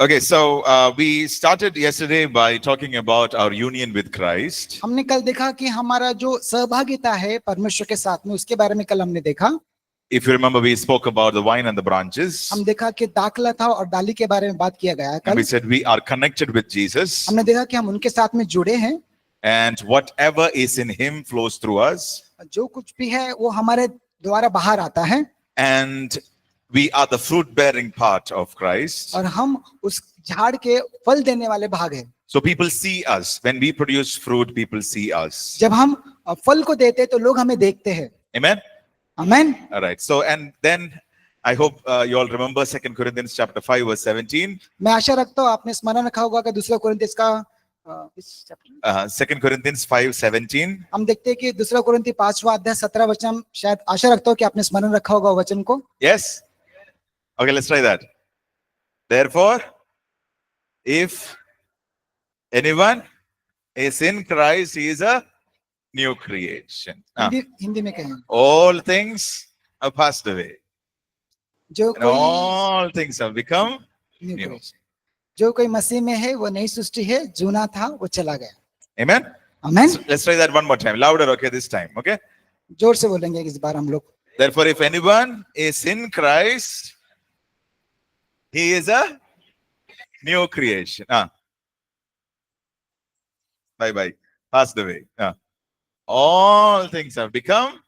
Okay, so we started yesterday by talking about our union with Christ. हमने कल देखा कि हमारा जो सहभागिता है परमेश्वर के साथ में, उसके बारे में कल हमने देखा. If you remember, we spoke about the vine and the branches. हम देखा कि दाखला था और डाली के बारे में बात किया गया है And कल. we said we are connected with Jesus. हमने देखा कि हम उनके साथ में जुड़े हैं. And whatever is in him flows through us. जो कुछ भी है वो हमारे द्वारा बाहर आता है. And we are the fruit-bearing part of Christ. और हम उस झाड़ के फल देने वाले भाग हैं. So people see us. When we produce fruit, people see us. जब हम फल को देते हैं तो लोग हमें देखते हैं. Amen? Amen. All right. So, and then I hope you all remember 2 Corinthians chapter 5 verse 17. मैं आशा रखता हूँ आपने स्मरण रखा होगा कि दूसरा कोरिन्थियस का 2 Corinthians 5:17. हम देखते हैं कि दूसरा कोरिन्थी 5वां अध्याय 17 वचन, शायद आशा रखता हूँ कि आपने स्मरण रखा होगा वचन को. Yes? Okay, let's try that. Therefore, if anyone is in Christ, he is a new creation. Hindi में कहें. All things are passed away. जो And कोई all things have become new new. creation. जो कोई मसीह में है वो नई सृष्टि है, जूना था वो चला गया. Amen? Amen. So let's try that one more time. Louder, okay, this time. Okay? जोर से बोलेंगे इस बार हम लोग. Therefore, if anyone is in Christ, he is a new creation. Bye. Passed away. All things have become.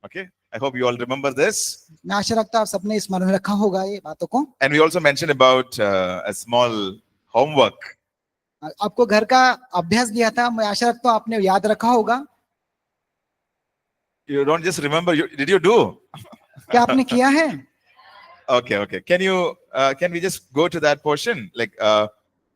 Okay. I hope you all remember this. मैं आशा रखता हूँ आप सबने स्मरण रखा होगा ये बातों को. And we also mentioned about a small homework. आपको घर का अभ्यास दिया था, मैं आशा रखता हूँ आपने याद रखा होगा. You don't just remember. Did you do? क्या आपने किया है? Okay. Can we just go to that portion? Like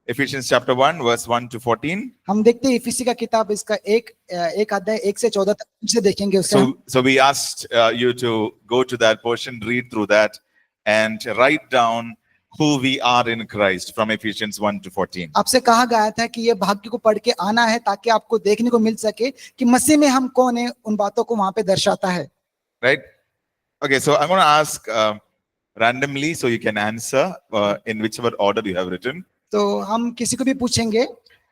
Ephesians chapter 1, verse 1 to 14. हम देखते हैं इफिसी का किताब इसका एक अध्याय 1 से 14 तक से देखेंगे उसका. So we asked you to go to that portion, read through that, and write down who we are in Christ from Ephesians 1 to 14. आपसे कहा गया था कि ये भाग्य को पढ़ के आना है ताकि आपको देखने को मिल सके कि मसीह में हम कौन है, उन बातों को वहां पे दर्शाता है. Right? Okay, so I'm going to ask randomly so you can answer in whichever order you have written. तो हम किसी को भी पूछेंगे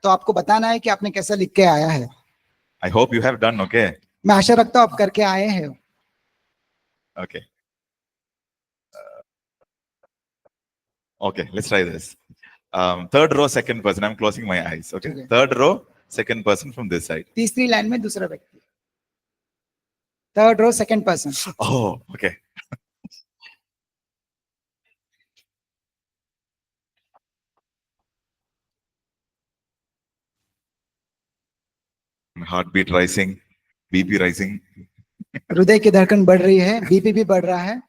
तो आपको बताना है कि आपने कैसा लिख के आया है. I hope you have done, okay? मैं आशा रखता हूँ आप करके आए हैं. Okay. Okay, let's try this. Third row, second person. I'm closing my eyes. Okay. Third row, second person from this side. तीसरी लाइन में दूसरा व्यक्ति. Third row, second person. Oh, okay. Heartbeat rising, BP rising. हृदय की धड़कन बढ़ रही है, बीपी भी बढ़ रहा है.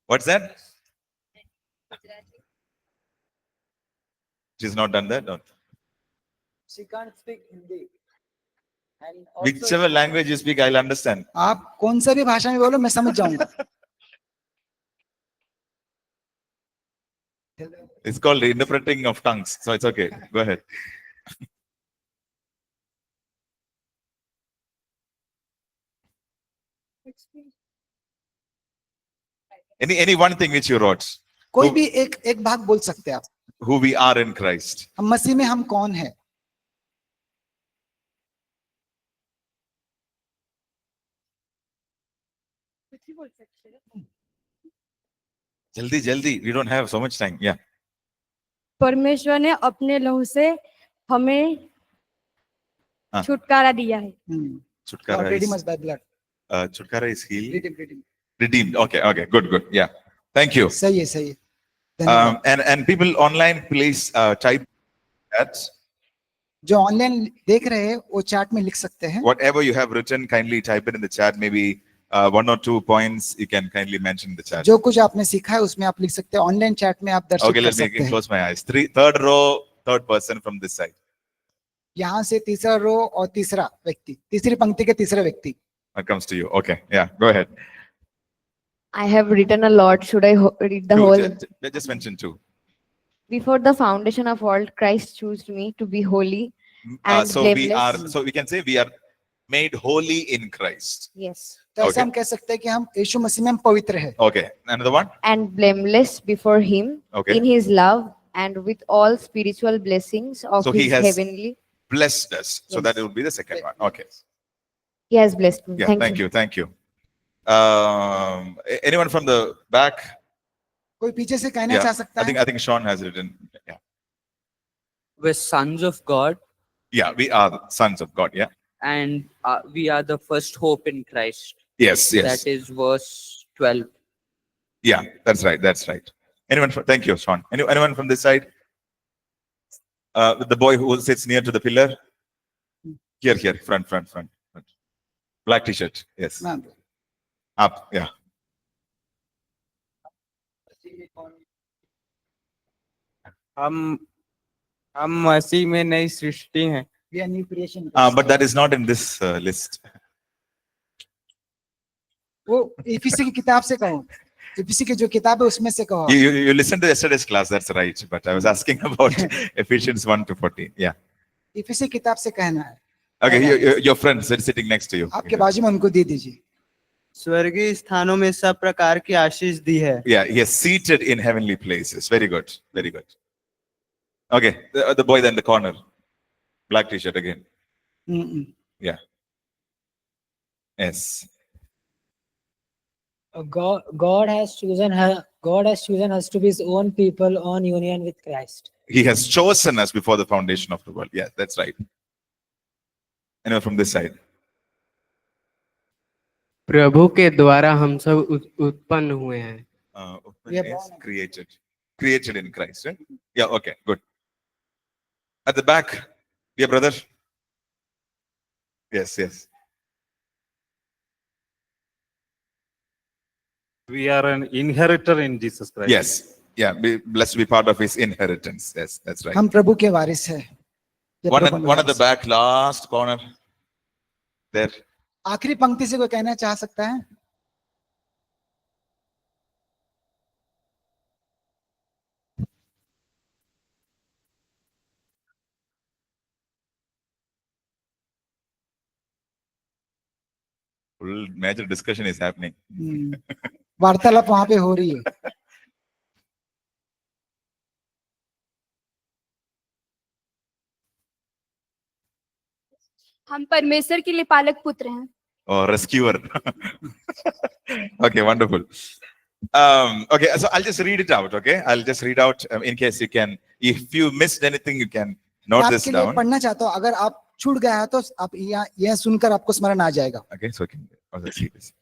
What's that? She's not done that. No. She can't speak Hindi. And Whichever language you speak, I'll understand. आप कौन सा भी भाषा में बोलो मैं समझ जाऊंगा. It's called interpreting of tongues, so it's okay. Go ahead. Any one thing which you wrote. कोई भी एक भाग बोल सकते हैं आप. Who we are in Christ. हम मसीह में हम कौन है. Jaldi. We don't have so much time. Yeah. परमेश्वर ने अपने लहू से हमें छुटकारा दिया है. Chutkara Redeem is, us by blood. Chutkara is healed. Redeem. Redeemed. Okay. Good. Yeah. Thank you. सही है. धन्यवाद. And people online, please type that. जो ऑनलाइन देख रहे हैं वो चैट में लिख सकते हैं. Whatever you have written, kindly type it in the chat. Maybe 1 or 2 points you can kindly mention in the chat. जो कुछ आपने सीखा है उसमें आप लिख सकते हैं. ऑनलाइन चैट में आप दर्शित Okay, कर let सकते me हैं. close my eyes. Third row, third person from this side. यहाँ से तीसरा रो और तीसरा व्यक्ति, तीसरी पंक्ति के तीसरा व्यक्ति. That comes to you. Okay, yeah, go ahead. I have written a lot. Should I read the Two, whole? just mention 2. Before the foundation of world, Christ chose me to be holy and So blameless. we can say we are made holy in Christ. Yes. तो ऐसा Okay. हम कह सकते हैं कि हम यीशु मसीह में हम पवित्र है Okay, another one. And blameless before him Okay. in his love and with all spiritual blessings of So he his has heavenly. blessed us. So that will be the second one. Okay. He has blessed me. Yeah, Thank you. thank you. Anyone from the back? कोई पीछे से कहना Yeah, चाह सकता है I think Sean has written. Yeah, We're sons of God, yeah, we are the sons of God. Yeah, and we are the first hope in Christ. yes, yes, That is verse 12. yeah. That's right. That's right. Anyone? Thank you, Sean. Anyone from this side? The boy who sits near to the pillar. Here, front. Black T-shirt. Yes. हाँ, Up. Yeah. हम मसीह में नई सृष्टि हैं। we are new creation. But that is not in this list. वो इफिसी की किताब से कहो, इफिसी की जो किताब है उसमें से कहो। You listened to yesterday's class. That's right. But I was asking about Ephesians 1-14. Yeah. इफिसी किताब से कहना है, Okay. Your friend sitting next to you. आपके बाजू में उनको दे दीजिए। स्वर्गीय स्थानों में सब प्रकार की आशीष दी है। Yeah, he is seated in heavenly places. Very good. Very good. Okay, the boy there in the corner. Black T-shirt again. Yeah. Yes. God has chosen us to be his own people on union with Christ. He has chosen us before the foundation of the world. Yeah, that's right. Anyone from this side? प्रभु के द्वारा हम सब उत्पन्न हुए हैं। We are Yes, born. created in Christ. Right? Yeah, okay, good. At the back, dear brother. Yes. We are an inheritor in Jesus Christ. Yes. Yeah, be blessed to be part of his inheritance. Yes, that's right. हम प्रभु के वारिस है। ये One प्रभु में at the Waris. back, last corner. There. आखिरी पंक्ति से कोई कहना चाह सकता है? Full major discussion is happening. वार्तालाप वहां पे हो रही है। हम परमेश्वर के लिए पालक पुत्र हैं। Or rescuer. Okay, wonderful. Okay, so I'll just read it out. Okay, I'll just read out in case you can. If you missed anything, you can note मैं this आपके लिए down. पढ़ना चाहता हूँ, अगर आप छूट गया है तो आप यह सुनकर आपको स्मरण आ जाएगा। Okay, so let's see this.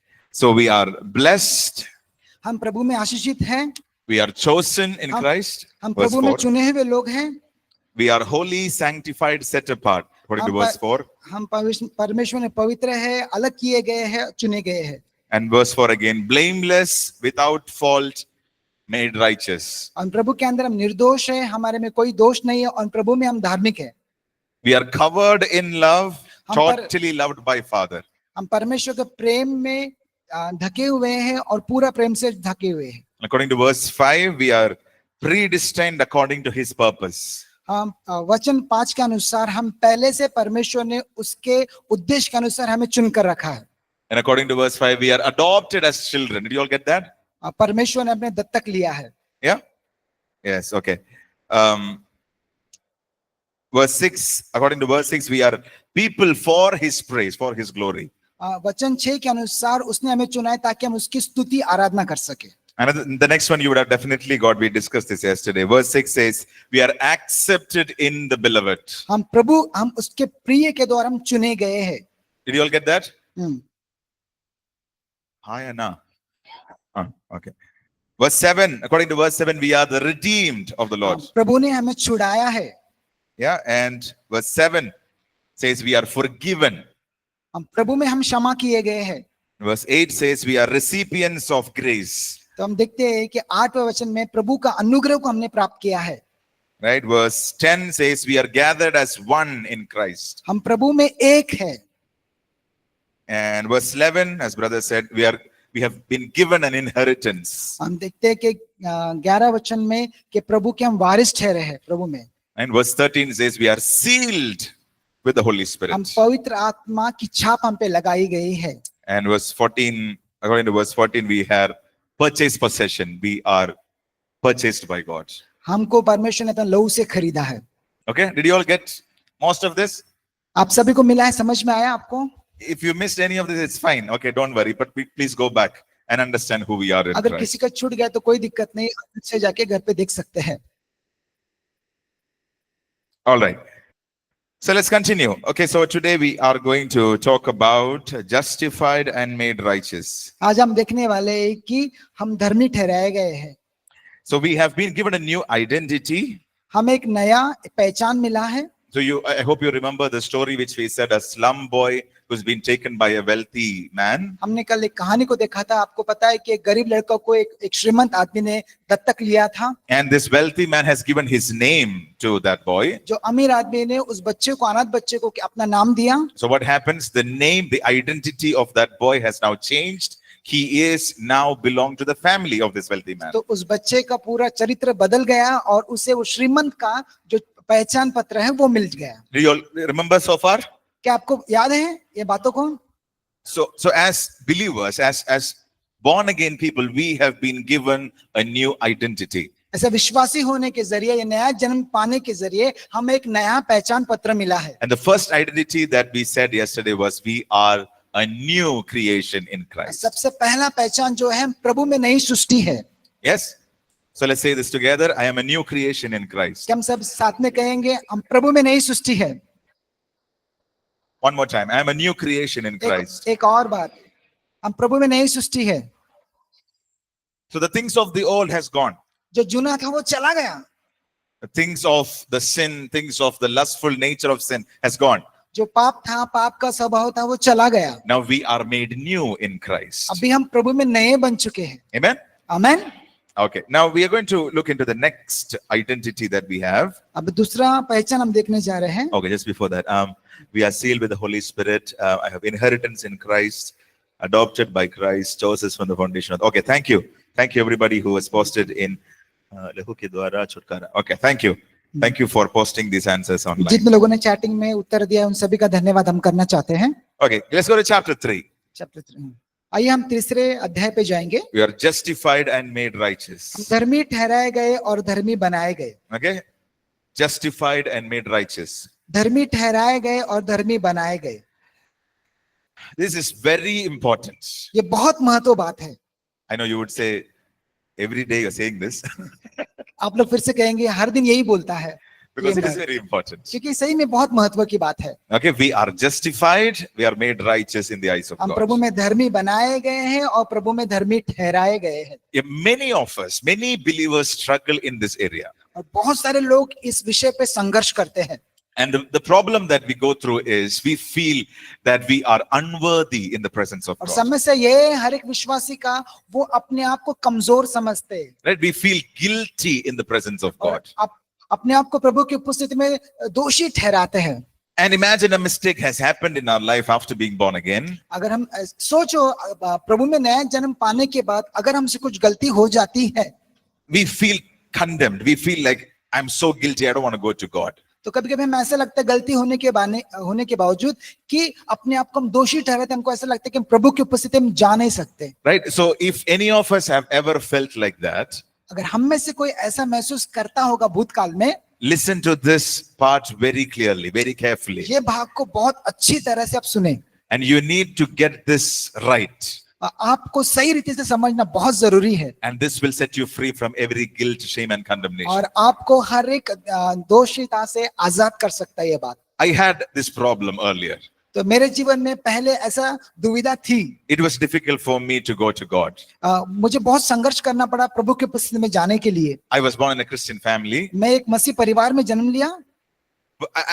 So we are blessed. हम प्रभु में आशीषित हैं, We are chosen in हम- Christ. हम Verse प्रभु में 4. चुने हुए लोग हैं, We are holy, sanctified, set apart. According to हम verse 4. हम परमेश्वर में पवित्र है, अलग किए गए हैं, चुने गए हैं। And verse 4 again. Blameless, without fault, made righteous. और प्रभु के अंदर हम निर्दोष है, हमारे में कोई दोष नहीं है, और प्रभु में हम धार्मिक है। We are covered in love, हम पर- totally loved by Father. हम परमेश्वर के प्रेम में ढके हुए हैं और पूरा प्रेम से ढके हुए हैं। According to verse 5, we are predestined according to his purpose. हम वचन 5 के अनुसार हम पहले से परमेश्वर ने उसके उद्देश्य के अनुसार हमें चुन कर रखा है। And according to verse 5, we are adopted as children. Did you all get that? परमेश्वर ने अपने दत्तक लिया है। Yeah? Yes, okay. Verse 6, according to verse 6, we are people for his praise, for his glory. वचन 6 के अनुसार उसने हमें चुना है ताकि हम उसकी स्तुति आराधना कर सके। And the next one you would have definitely got, we discussed this yesterday. Verse 6 says, we are accepted in the beloved. हम उसके प्रिय के द्वारा हम चुने गए हैं। Did you all get that? Hmm, Hi, Anna. Okay. Verse 7, according to verse 7, we are the redeemed of the Lord. प्रभु ने हमें छुड़ाया है। Yeah, and verse 7 says we are forgiven. हम प्रभु में हम क्षमा किए गए हैं। Verse 8 says we are recipients of grace. तो हम देखते हैं कि 8वें वचन में प्रभु का अनुग्रह को हमने प्राप्त किया है। Right? Verse 10 says we are gathered as one in Christ. हम प्रभु में एक है। And verse 11, as brother said, we have been given an inheritance. हम देखते हैं कि 11 वचन में कि प्रभु के हम वारिस ठहरे हैं प्रभु में। And verse 13 says we are sealed with the Holy Spirit. हम पवित्र आत्मा की छाप हम पे लगाई गई है। And verse 14, according to verse 14, we have purchased possession. We are purchased by God. हमको परमेश्वर ने अपने लहू से खरीदा है। Okay, did you all get most of this? आप सभी को मिला है, समझ में आया आपको? If you missed any of this, it's fine. Okay, don't worry. But please go back and understand who we are in अगर Christ. किसी का छूट गया तो कोई दिक्कत नहीं, अच्छे जाके घर पे देख सकते हैं। All right. So let's continue. Okay, so today we are going to talk about justified and made righteous. आज हम देखने वाले हैं कि हम धर्मी ठहराए गए हैं। So we have been given a new identity. हमें एक नया पहचान मिला है। So I hope you remember the story which we said, a slum boy who's been taken by a wealthy man. हमने कल एक कहानी को देखा था, आपको पता है कि एक गरीब लड़का को एक श्रीमंत आदमी ने दत्तक लिया था। And this wealthy man has given his name to that boy. जो अमीर आदमी ने उस बच्चे को, अनाथ बच्चे को अपना नाम दिया। So what happens? The name, the identity of that boy has now changed. He is now belong to the family of this wealthy man. तो उस बच्चे का पूरा चरित्र बदल गया और उसे वो श्रीमंत का जो पहचान पत्र है वो मिल गया। Do you all remember so far? क्या आपको याद है ये बातों को? So as believers, as born again people, we have been given a new identity. ऐसा विश्वासी होने के जरिए, ये नया जन्म पाने के जरिए हमें एक नया पहचान पत्र मिला है। And the first identity that we said yesterday was we are a new creation in Christ. सबसे पहला पहचान जो है प्रभु में नई सृष्टि है। Yes? So let's say this together. I am a new creation in Christ. क्या हम सब साथ में कहेंगे हम प्रभु में नई सृष्टि है? One more time. I am a new creation in Christ. एक और बार, हम प्रभु में नई सृष्टि है। So the things of the old has gone. जो जुना था वो चला गया। The things of the sin, things of the lustful nature of sin has gone. जो पाप था, पाप का स्वभाव था वो चला गया। Now we are made new in Christ. अभी हम प्रभु में नए बन चुके हैं। Amen? Amen. Okay. Now we are going to look into the next identity that we have. अब दूसरा पहचान हम देखने जा रहे हैं। Okay, just before that, we are sealed with the Holy Spirit. I have inheritance in Christ, adopted by Christ, chosen from the foundation of. Okay, thank you everybody who has posted in. Okay, thank you for posting these answers online. जितने लोगों ने chatting में उत्तर दिया उन सभी का धन्यवाद हम करना चाहते हैं। Okay, let's go to chapter 3. आइए हम तीसरे अध्याय पे जाएंगे। We are justified and made righteous. हम धर्मी ठहराए गए और धर्मी बनाए गए। Okay, justified and made righteous. धर्मी ठहराए गए और धर्मी बनाए गए। This is very important. ये बहुत महत्व बात है। I know you would say every day you're saying this आप लोग फिर से कहेंगे हर दिन यही बोलता है, because it is very important. क्योंकि सही में बहुत महत्व की बात है। Okay, we are justified, we are made righteous in the eyes of हम God. प्रभु में धर्मी बनाए गए हैं और प्रभु में धर्मी ठहराए गए हैं। Yeah, many of us, many believers struggle in this area. और बहुत सारे लोग इस विषय पे संघर्ष करते हैं। And the problem that we go through is we feel that we are unworthy in the presence of और God. समस्या ये है हर एक विश्वासी का वो अपने आप को कमजोर समझते हैं। Right? We feel guilty in the presence of और God. अपने आप को प्रभु की उपस्थिति में दोषी ठहराते हैं। And imagine a mistake has happened in our life after being born again. अगर हम सोचो प्रभु में नया जन्म पाने के बाद अगर हमसे कुछ गलती हो जाती है, We feel condemned. We feel like I'm so guilty. I don't want to go to God. तो कभी कभी हमें ऐसा लगता है गलती होने के बावजूद कि अपने आप को हम दोषी ठहराते हैं। हमको ऐसा लगता है कि हम प्रभु की उपस्थिति में जा नहीं सकते। Right? So if any of us have ever felt like that, अगर हम में से कोई ऐसा महसूस करता होगा भूतकाल में, listen to this part very clearly, very carefully. ये भाग को बहुत अच्छी तरह से आप सुने। And you need to get this right. आपको सही रीति से समझना बहुत जरूरी है। And this will set you free from every guilt, shame and condemnation. और आपको हर एक दोषिता से आजाद कर सकता है ये बात। I had this problem earlier. तो मेरे जीवन में पहले ऐसा दुविधा थी। It was difficult for me to go to God. मुझे बहुत संघर्ष करना पड़ा प्रभु की उपस्थिति में जाने के लिए। I was born in a Christian family. मैं एक मसीह परिवार में जन्म लिया।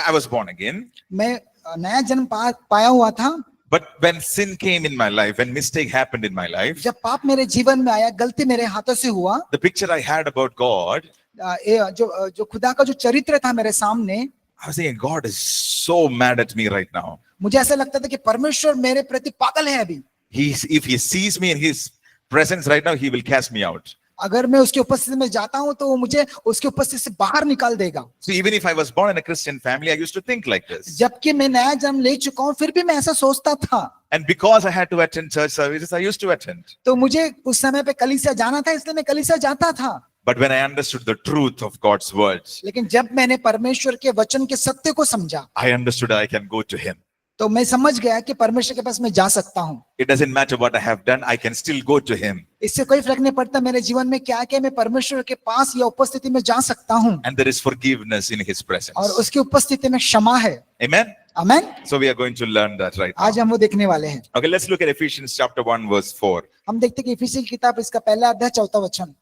I was born again. मैं नया जन्म पाया हुआ था। But when sin came in my life, when mistake happened in my life, जब पाप मेरे जीवन में आया, गलती मेरे हाथों से हुआ, the picture I had about God, जो खुदा का जो चरित्र था मेरे सामने, I was saying, God is so mad at me right now. मुझे ऐसा लगता था कि परमेश्वर मेरे प्रति पागल है अभी। If he sees me in his presence right now, he will cast me out. अगर मैं उसकी उपस्थिति में जाता हूं तो वो मुझे उसकी उपस्थिति से बाहर निकाल देगा। So even if I was born in a Christian family, I used to think like this. जबकि मैं नया जन्म ले चुका हूं फिर भी मैं ऐसा सोचता था। And because I had to attend church services, I used to attend. तो मुझे उस समय पे कलीसिया जाना था इसलिए मैं कलीसिया जाता था। But when I understood the truth of God's words, लेकिन जब मैंने परमेश्वर के वचन के सत्य को समझा I understood I can go to Him. तो मैं समझ गया कि परमेश्वर के पास मैं जा सकता हूं। It doesn't matter what I have done, I can still go to Him. इससे कोई फर्क नहीं पड़ता मेरे जीवन में क्या क्या, मैं परमेश्वर के पास या उपस्थिति में जा सकता हूं And there is forgiveness in His presence. और उसकी उपस्थिति में क्षमा है। Amen? Amen. So we are going to learn that right now. आज हम वो देखने वाले हैं। Okay, let's look at Ephesians chapter 1 verse 4. हम देखते हैं कि इफिसी की किताब इसका पहला अध्याय 4वां वचन।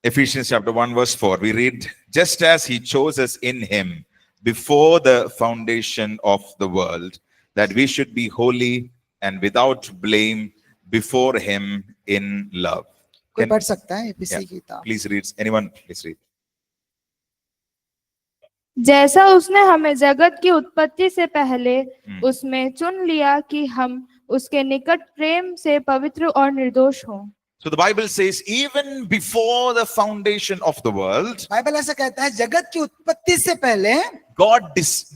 Ephesians chapter 1 verse 4. We read, just as He chose us in Him before the foundation of the world, that we should be holy and without blame before Him in love. कोई Can- पढ़ सकता है इफिसी Yeah. की किताब। Please read. Anyone, please read. जैसा उसने हमें जगत की उत्पत्ति से पहले हम्म। उसमें चुन लिया कि हम उसके निकट प्रेम से पवित्र और निर्दोष हों। So the Bible says, even before the foundation of the world, Bible ऐसा कहता है जगत की उत्पत्ति से पहले God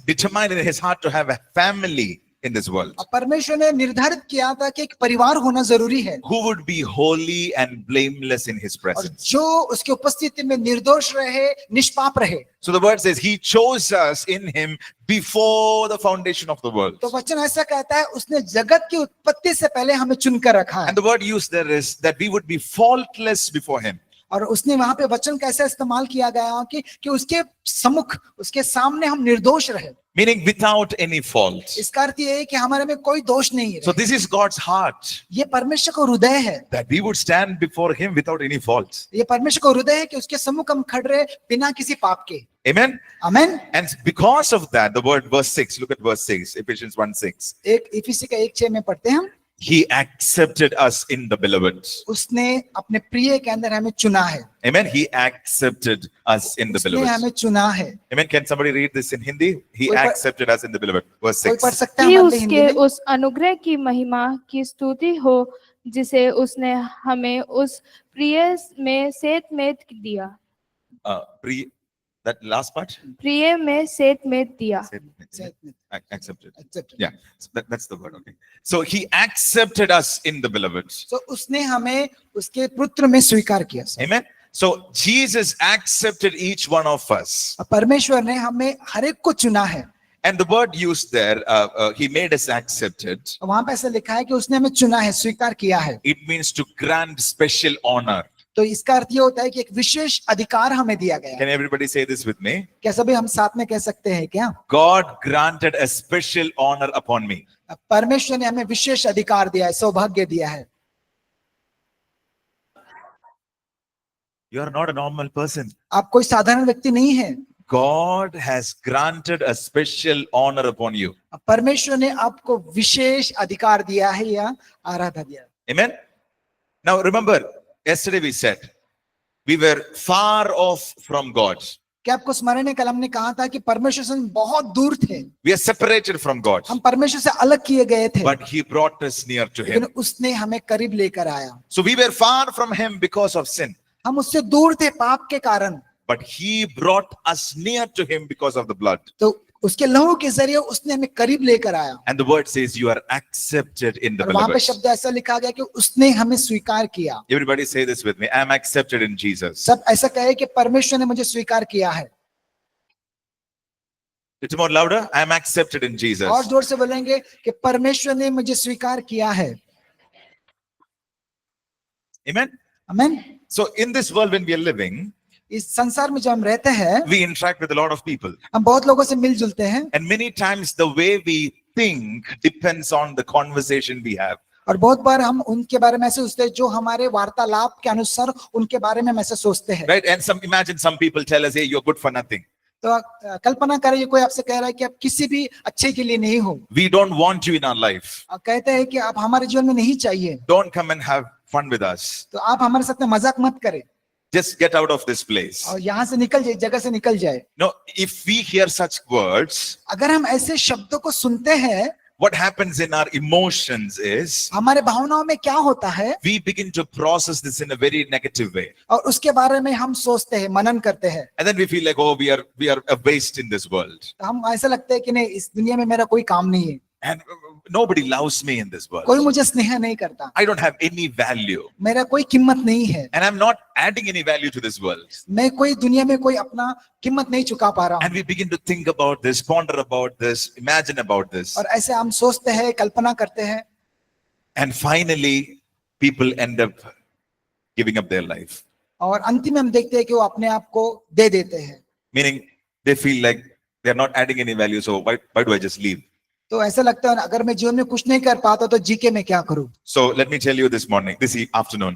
determined in His heart to have a family in this world परमेश्वर ने निर्धारित किया था कि एक परिवार होना जरूरी है who would be holy and blameless in His और presence. जो उसकी उपस्थिति में निर्दोष रहे, निष्पाप रहे। So the word says He chose us in Him before the foundation of the world. तो वचन ऐसा कहता है उसने जगत की उत्पत्ति से पहले हमें चुनकर रखा है And the word used there is that we would be faultless before Him. और उसने वहां पे वचन कैसे इस्तेमाल किया गया कि उसके सम्मुख, उसके सामने हम निर्दोष रहे। Meaning without any fault. इसका अर्थ ये है कि हमारे में कोई दोष नहीं So है। this is God's heart, ये परमेश्वर का हृदय है। that we would stand before Him without any fault. ये परमेश्वर का हृदय है कि उसके सम्मुख हम खड़े बिना किसी पाप के। Amen? Amen. And because of that, the word verse 6, look at verse 6, Ephesians 1:6. एक इफिसी का 1:6 में पढ़ते हैं हम, He accepted us in the beloved. उसने अपने प्रिय के अंदर हमें चुना है। Amen. He accepted us in the उसने beloved. हमें चुना है। Amen. Can somebody read this in Hindi? He कोई पढ़- accepted us in the beloved. Verse कोई पढ़ 6. सकता है कि हमारे लिए हिंदी उसके में? उस अनुग्रह की महिमा की स्तुति हो जिसे उसने हमें उस प्रिय में सेत में दिया। That last part? प्रिय में सेत में दिया। Accepted. Accepted. Yeah. So that's the word. Okay. So He accepted us in the beloved. तो उसने हमें उसके पुत्र में स्वीकार किया। Amen. So Jesus accepted each one of us. परमेश्वर ने हमें हर एक को चुना है। And the word used there, He made us accepted. वहां पे ऐसा लिखा है कि उसने हमें चुना है, स्वीकार किया है। It means to grant special honor. तो इसका अर्थ ये होता है कि एक विशेष अधिकार हमें दिया गया है। Can everybody say this with me? क्या सभी हम साथ में कह सकते हैं क्या? God granted a special honor upon me. परमेश्वर ने हमें विशेष अधिकार दिया है, सौभाग्य दिया है। You are not a normal person. आप कोई साधारण व्यक्ति नहीं है। God has granted a special honor upon you. परमेश्वर ने आपको विशेष अधिकार दिया है या आराधना दिया है। Amen. Now remember, yesterday we said we were far off from God. क्या आपको स्मरण है कल हमने कहा था कि परमेश्वर से हम बहुत दूर थे, We are separated from God. हम परमेश्वर से अलग किए गए थे, But He brought us near to लेकिन Him. उसने हमें करीब लेकर आया। So we were far from Him because of sin. हम उससे दूर थे पाप के कारण, But He brought us near to Him because of the blood. तो उसके लहू के जरिए उसने हमें करीब लेकर आया। And the word says you are accepted in the और वहां पे beloved. शब्द ऐसा लिखा गया कि उसने हमें स्वीकार किया। Everybody say this with me. I am accepted in Jesus. सब ऐसा कहे कि परमेश्वर ने मुझे स्वीकार किया है। It's more louder. I am accepted in Jesus. और जोर से बोलेंगे कि परमेश्वर ने मुझे स्वीकार किया है। Amen. आमीन। So in this world when we are living, इस संसार में जो हम रहते हैं, we interact with a lot of people. हम बहुत लोगों से मिलजुलते हैं And many times the way we think depends on the conversation we have. और बहुत बार हम उनके बारे में ऐसे सोचते हैं जो हमारे वार्तालाप के अनुसार उनके बारे में हम ऐसे सोचते हैं। Right? And imagine some people tell us, hey, you're good for nothing. तो कल्पना करिए कोई आपसे कह रहा है कि आप किसी भी अच्छे के लिए नहीं हो, We don't want you in our life. आप कहते हैं कि आप हमारे जीवन में नहीं चाहिए, Don't come and have fun with us. तो आप हमारे साथ में मजाक मत करें Just get out of this place. और यहाँ से निकल जाए, जगह से निकल जाए। No, if we hear such words, अगर हम ऐसे शब्दों को सुनते हैं what happens in our emotions is हमारे भावनाओं में क्या होता है we begin to process this in a very negative way. और उसके बारे में हम सोचते हैं, मनन करते हैं, And then we feel like, oh, we are a waste in this world. तो हम ऐसा लगता है कि नहीं, इस दुनिया में मेरा कोई काम नहीं है, And nobody loves me in this world. कोई मुझे स्नेह नहीं करता, I don't have any value. मेरा कोई कीमत नहीं है, And I'm not adding any value to this world. मैं कोई दुनिया में कोई अपना कीमत नहीं चुका पा रहा हूँ। And we begin to think about this, ponder about this, imagine about this. और ऐसे हम सोचते हैं, कल्पना करते हैं, And finally, people end up giving up their life. और अंतिम में हम देखते हैं कि वो अपने आप को दे देते हैं। Meaning, they feel like they're not adding any value, so why do I just leave? तो ऐसा लगता है अगर मैं जीवन में कुछ नहीं कर पाता तो जी के मैं क्या करूं। So let me tell you this morning, this afternoon,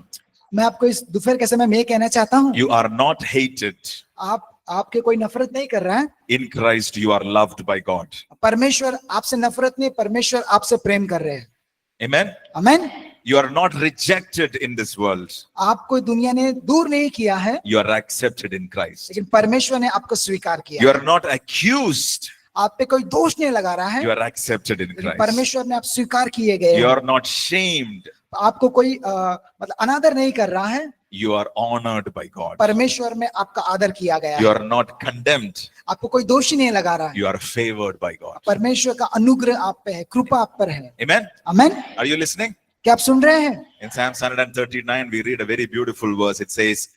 मैं आपको इस दोपहर के समय में ये कहना चाहता हूँ, you are not hated. आपके कोई नफरत नहीं कर रहा है, In Christ, you are loved by God. परमेश्वर आपसे नफरत नहीं, परमेश्वर आपसे प्रेम कर रहे हैं। Amen? आमीन। You are not rejected in this world. आपको दुनिया ने दूर नहीं किया है, You are accepted in Christ. लेकिन परमेश्वर ने आपको स्वीकार किया। You are not accused. आप पे कोई दोष नहीं लगा रहा है, You are accepted in लेकिन Christ. परमेश्वर ने आप स्वीकार किए गए You हैं। are not shamed. आपको कोई मतलब अनादर नहीं कर रहा है, You are honored by God. परमेश्वर में आपका आदर किया गया You है। are not condemned. आपको कोई दोषी नहीं लगा रहा है, You are favored by God. परमेश्वर का अनुग्रह आप पे है, कृपा आप पर है। Amen? आमीन। Are you listening? क्या आप सुन रहे हैं? In Psalm 139, we read a very beautiful verse. It says,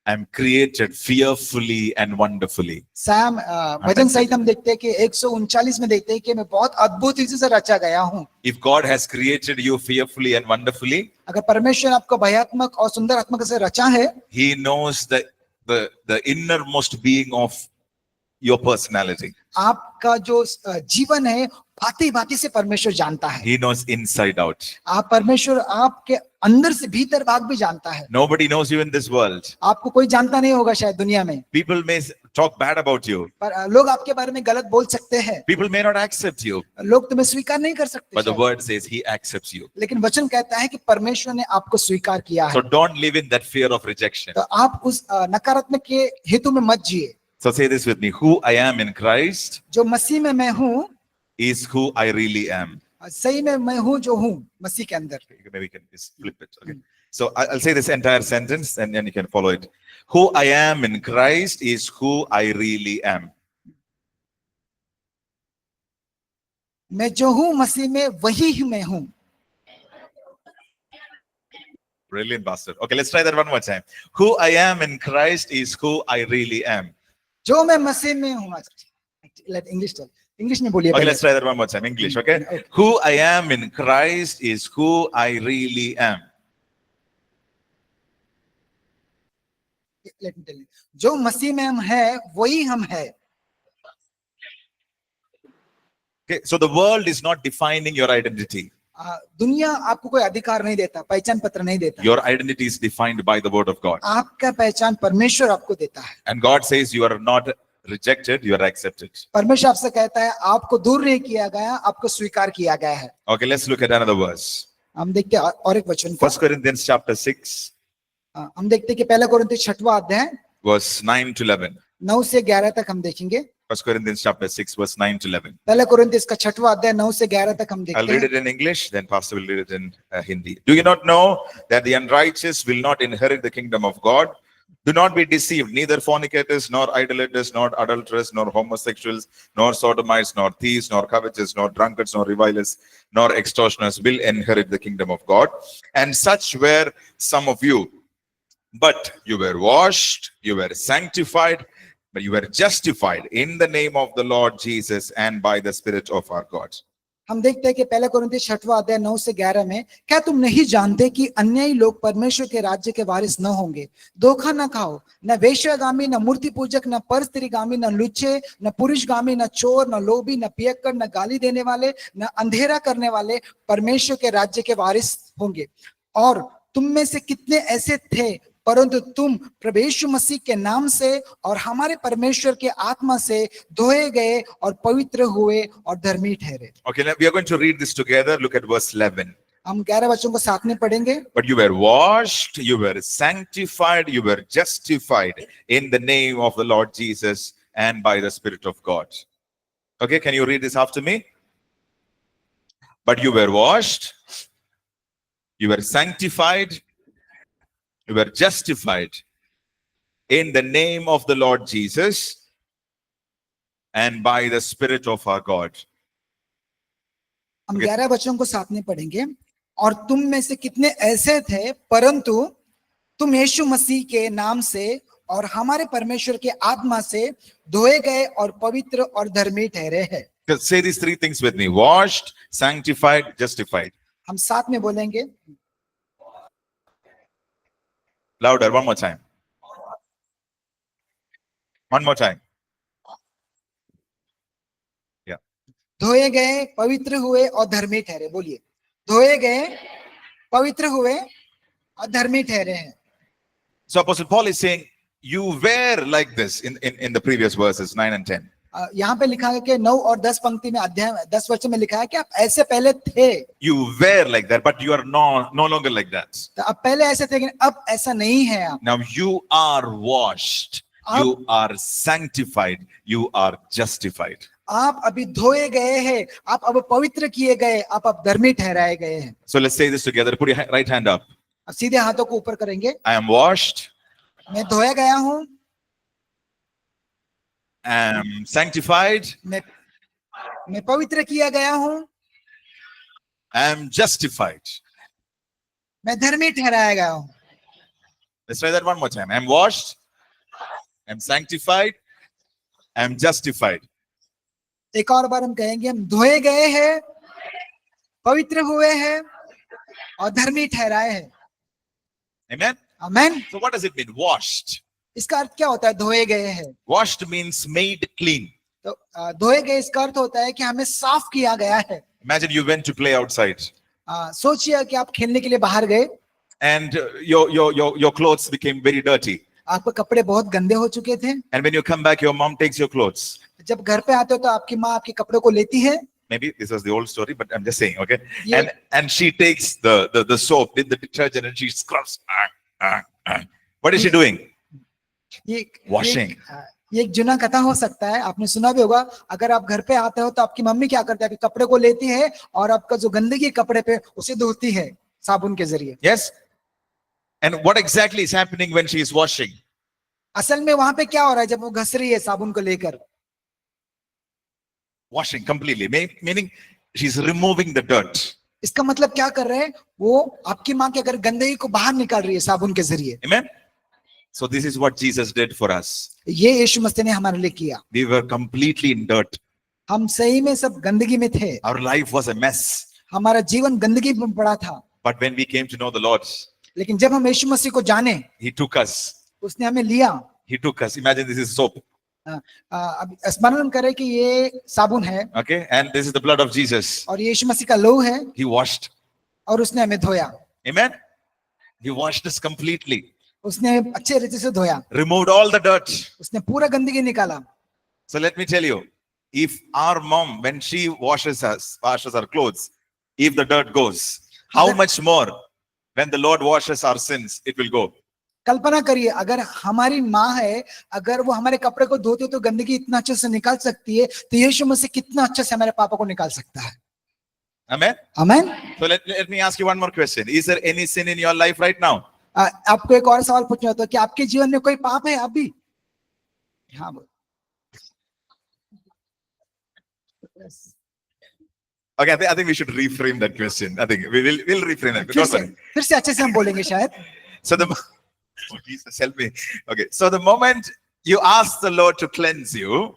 I'm created fearfully and wonderfully. Psalm भजन सहित हम देखते हैं कि 139 में देखते हैं कि मैं बहुत अद्भुत रीति से रचा गया हूँ। If God has created you fearfully and wonderfully, अगर परमेश्वर आपको भयात्मक और सुंदरात्मक से रचा है, He knows the innermost being of your personality. आपका जो जीवन है भांति भांति से परमेश्वर जानता है। He knows inside out. आप परमेश्वर आपके अंदर से भीतर भाग भी जानता है। Nobody knows you in this world. आपको कोई जानता नहीं होगा शायद दुनिया में, People may talk bad about you. पर लोग आपके बारे में गलत बोल सकते हैं, People may not accept you. लोग तुम्हें स्वीकार नहीं कर सकते But the शायद। word says He accepts you. लेकिन वचन कहता है कि परमेश्वर ने आपको स्वीकार किया So है। don't live in that fear of rejection. तो आप उस नकारात्मक के हेतु में मत जिए। So say this with me. Who I am in Christ जो मसीह में मैं हूँ, is who I really am. सही में मैं हूँ जो हूँ मसीह के अंदर। Maybe we can just flip it. Okay. So I'll say this entire sentence and then you can follow it. Who I am in Christ is who I really am. मैं जो हूँ मसीह में वही मैं हूँ। Brilliant, Pastor. Okay, let's try that one more time. Who I am in Christ is who I really am. जो मैं मसीह में हूँ। Let इंग्लिश में बोलिए। Okay, let's try that one more time. English, okay? Okay. Who I am in Christ is who I really am. Let me tell you. जो मसीह में हम है वही हम है। Okay, so the world is not defining your identity. दुनिया आपको कोई अधिकार नहीं देता, पहचान पत्र नहीं देता। Your identity is defined by the word of God. आपका पहचान परमेश्वर आपको देता है। And God says you are not rejected, you are accepted. परमेश्वर आपसे कहता है आपको दूर नहीं किया गया, आपको स्वीकार किया गया है। Okay, let's look at another verse. हम देखते हैं और एक वचन को। 1 Corinthians chapter 6, हम देखते हैं कि पहला कोरिन्थियों 6वां अध्याय verse 9 to 11. 9 से 11 तक हम देखेंगे। 1 Corinthians chapter 6, verse 9 to 11. पहला कोरिन्थियों का 6वां अध्याय 9 से 11 तक हम I'll देखते read हैं। it in English, then Pastor will read it in Hindi. Do you not know that the unrighteous will not inherit the kingdom of God? Do not be deceived. Neither fornicators, nor idolaters, nor adulterers, nor homosexuals, nor sodomites, nor thieves, nor covetous, nor drunkards, nor revilers, nor extortioners will inherit the kingdom of God. And such were some of you. But you were washed, you were sanctified, but you were justified in the name of the Lord Jesus and by the Spirit of our God. हम देखते हैं कि पहला कोरिन्थियों 6वां अध्याय 9 से 11 में, क्या तुम नहीं जानते कि अन्यायी लोग परमेश्वर के राज्य के वारिस न होंगे? धोखा न खाओ, न वेश्यागामी, न मूर्ति पूजक, न परस्त्रीगामी, न लुच्चे, न पुरुषगामी, न चोर, न लोभी, न पियक्कड़, न गाली देने वाले, न अंधेरा करने वाले परमेश्वर के राज्य के वारिस होंगे। और तुम में से कितने ऐसे थे, परंतु तुम प्रभु यीशु मसीह के नाम से और हमारे परमेश्वर के आत्मा से धोए गए और पवित्र हुए और धर्मी ठहरे। Okay, now we are going to read this together. Look at verse 11. हम 11 वचनों को साथ में पढ़ेंगे। But you were washed, you were sanctified, you were justified in the name of the Lord Jesus and by the Spirit of God. Okay, can you read this after me? but you were washed, you were sanctified, you were justified in the name of the Lord Jesus and by the Spirit of our God. हम Okay. 11 वचनों को साथ में पढ़ेंगे। और तुम में से कितने ऐसे थे, परंतु तुम यीशु मसीह के नाम से और हमारे परमेश्वर के आत्मा से धोए गए और पवित्र और धर्मी ठहरे हैं। Just say these three things with me: washed, sanctified, justified. हम साथ में बोलेंगे। Louder, one more time. One more time. धोए गए, पवित्र हुए और धर्मी ठहरे। बोलिए, धोए गए, पवित्र हुए और धर्मी ठहरे हैं। So Apostle Paul is saying, you were like this in the previous verses 9 and 10. यहाँ पे लिखा है कि 9 और 10 पंक्ति में, अध्याय 10 वचन में लिखा है कि आप ऐसे पहले थे। You were like that, but you are no longer like that. तो अब पहले ऐसे थे, लेकिन अब ऐसा नहीं है। आप Now you are washed, you are sanctified, you are justified. आप अभी धोए गए हैं, आप अब पवित्र किए गए, आप अब धर्मी ठहराए गए हैं। So let's say this together. Put your right hand up. अब सीधे हाथों को ऊपर करेंगे। I am washed, मैं धोया गया हूँ, I am sanctified, मैं पवित्र किया गया हूँ, I am justified. मैं धर्मी ठहराया गया हूँ। Let's try that one more time. I am washed, I am sanctified, I am justified. एक और बार हम कहेंगे, हम धोए गए हैं, पवित्र हुए हैं और धर्मी ठहराए हैं। Amen. Amen. So what does it mean? Washed. इसका अर्थ क्या होता है? धोए गए हैं। Washed means made clean. तो धोए गए इसका अर्थ होता है कि हमें साफ किया गया है। Imagine you went to play outside सोचिए कि आप खेलने के लिए बाहर गए and your clothes became very dirty. आपके कपड़े बहुत गंदे हो चुके थे। And when you come back, your mom takes your clothes. जब घर पे आते हो तो आपकी माँ आपके कपड़ों को लेती है। Maybe this was the old story, but I'm just saying, okay? Yeah. And she takes the soap with the detergent and she scrubs. What is she doing? Washing. ये एक जुना कथा हो सकता है, आपने सुना भी होगा। अगर आप घर पे आते हो तो आपकी मम्मी क्या करती है? आपके कपड़े को लेती है और आपका जो गंदगी कपड़े पे उसे धोती है साबुन के जरिए। Yes. And what exactly is happening when she is washing? असल में वहां पे क्या हो रहा है जब वो घस रही है साबुन को लेकर? Washing completely, meaning she's removing the dirt. इसका मतलब क्या कर रहे हैं? वो आपकी माँ के अगर गंदगी को बाहर निकाल रही है साबुन के जरिए। Amen. So this is what Jesus did for us. ये यीशु मसीह ने हमारे लिए किया। We were completely in dirt. हम सही में सब गंदगी में थे। Our life was a mess. हमारा जीवन गंदगी में पड़ा था। But when we came to know the Lord, लेकिन जब हम यीशु मसीह को जाने, He took us. उसने हमें लिया। He took us. Imagine this is soap. अब स्मरण करें कि ये साबुन है, Okay. And this is the blood of Jesus. और यीशु मसीह का लहू है, He washed. और उसने हमें धोया। Amen. He washed us completely. उसने अच्छे रीति से धोया। Removed all the dirt. उसने पूरा गंदगी निकाला। So let me tell you, if our mom, when she washes our clothes, if the dirt goes, how much more when the Lord washes our sins, it will go. कल्पना करिए, अगर हमारी माँ है, अगर वो हमारे कपड़े को धोते तो गंदगी इतना अच्छे से निकाल सकती है, तो यीशु मसीह कितना अच्छे से हमारे पापों को निकाल सकता है। Amen. Amen. So let me ask you one more question. Is there any sin in your life right now? आपको एक और सवाल पूछना होता है कि आपके जीवन में कोई पाप है अभी? हाँ बोल। Okay, I think we should reframe that question. I think we'll reframe that. फिर से अच्छे से हम बोलेंगे शायद। So oh, Jesus, help me. Okay, so the moment you ask the Lord to cleanse you,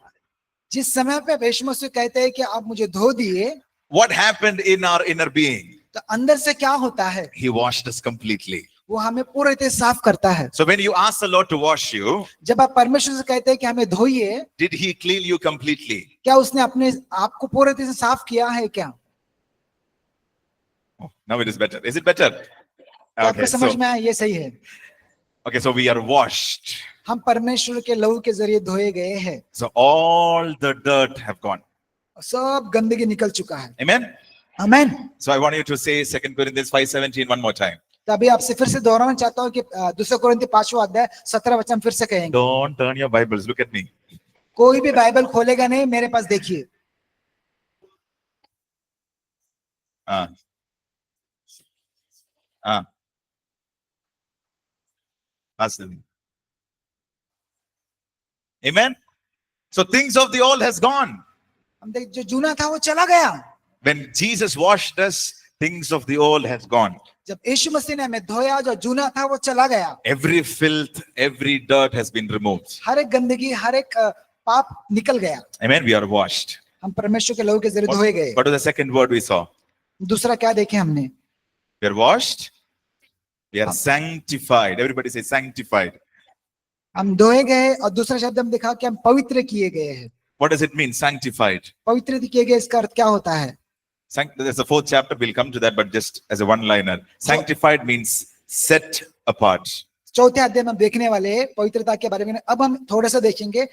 जिस समय पे यीशु मसीह कहते हैं कि आप मुझे धो दिए, what happened in our inner being? तो अंदर से क्या होता है? He washed us completely. वो हमें पूरे तरह साफ करता है। So when you ask the Lord to wash you, जब आप परमेश्वर से कहते हैं कि हमें धोइए, did He clean you completely? क्या उसने अपने आप को पूरे तरह से साफ किया है क्या? Oh, now it is better. Is it better? आपको समझ में आया? ये सही है। Okay, so we are washed. हम परमेश्वर के लहू के जरिए धोए गए हैं। So all the dirt have gone. सब गंदगी निकल चुका है। Amen. Amen. So I want you to say 2 Corinthians 5:17 one more time. तभी आपसे फिर से दोहराना चाहता हूँ कि 2 कोरिन्थी 5वां अध्याय 17 वचन फिर से कहेंगे। Don't turn your Bibles. Look at me. कोई भी बाइबल खोलेगा नहीं, मेरे पास देखिए। Ah. Ah. Ask them. Amen. So things of the old has gone. हम देख जो जूना था वो चला गया. When Jesus washed us, things of the old has gone. जब यीशु मसीह ने हमें धोया, जो जूना था वो चला गया. Every filth, every dirt has been removed. हर एक गंदगी, हर एक पाप निकल गया. Amen. We are washed. हम परमेश्वर के लहू के जरिए धोए गए. What was the second word we saw? दूसरा क्या देखे हमने? We are washed. We are sanctified. Everybody say sanctified. हम धोए गए और दूसरा शब्द हम देखा कि हम पवित्र किए गए हैं. What does it mean? Sanctified. पवित्र किए गए, इसका अर्थ क्या होता है? There's a fourth chapter. We'll come to that, but just as a one-liner. Sanctified means set apart. चौथे अध्याय में हम देखने वाले हैं पवित्रता के बारे में. अब हम थोड़ा सा देखेंगे.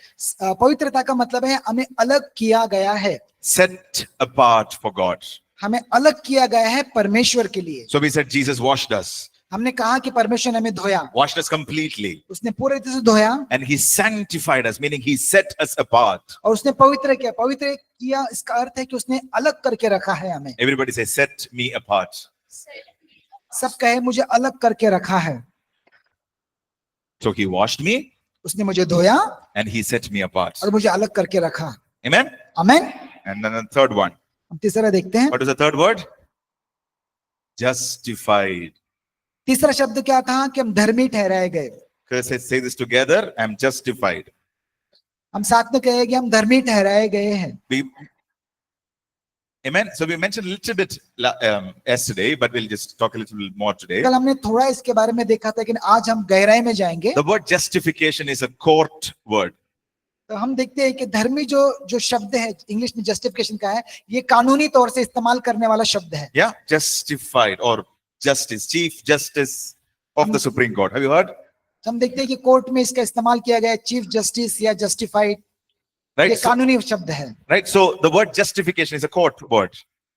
पवित्रता का मतलब है हमें अलग किया गया है. Set apart for God. हमें अलग किया गया है परमेश्वर के लिए. So we said Jesus washed us. हमने कहा कि परमेश्वर ने हमें धोया. Washed us completely. उसने पूरे तरह से धोया. And he sanctified us, meaning he set us apart. और उसने पवित्र किया. पवित्र किया इसका अर्थ है कि उसने अलग करके रखा है हमें. Everybody say, set me apart. सब कहे मुझे अलग करके रखा है. So he washed me उसने मुझे धोया and he set me apart. और मुझे अलग करके रखा. Amen. आमीन. And then the third one. हम तीसरा देखते हैं. What is the third word? Justified. तीसरा शब्द क्या था? कि हम धर्मी ठहराए गए. Say this together. I'm justified. हम साथ में कहे कि हम धर्मी ठहराए गए हैं. Amen. So we mentioned a little bit yesterday, but we'll just talk a little more today. कल हमने थोड़ा इसके बारे में देखा था, लेकिन आज हम गहराई में जाएंगे. The word justification is a court word. तो हम देखते हैं कि धर्मी जो शब्द है इंग्लिश में जस्टिफिकेशन का है, ये कानूनी तौर से इस्तेमाल करने वाला शब्द है. Yeah, justified or justice, chief justice of the Supreme Court. Have you heard? हम देखते हैं कि कोर्ट में इसका इस्तेमाल किया गया है, चीफ जस्टिस या जस्टिफाइड. ये Right. So, कानूनी शब्द है. right. So the word justification is a court word.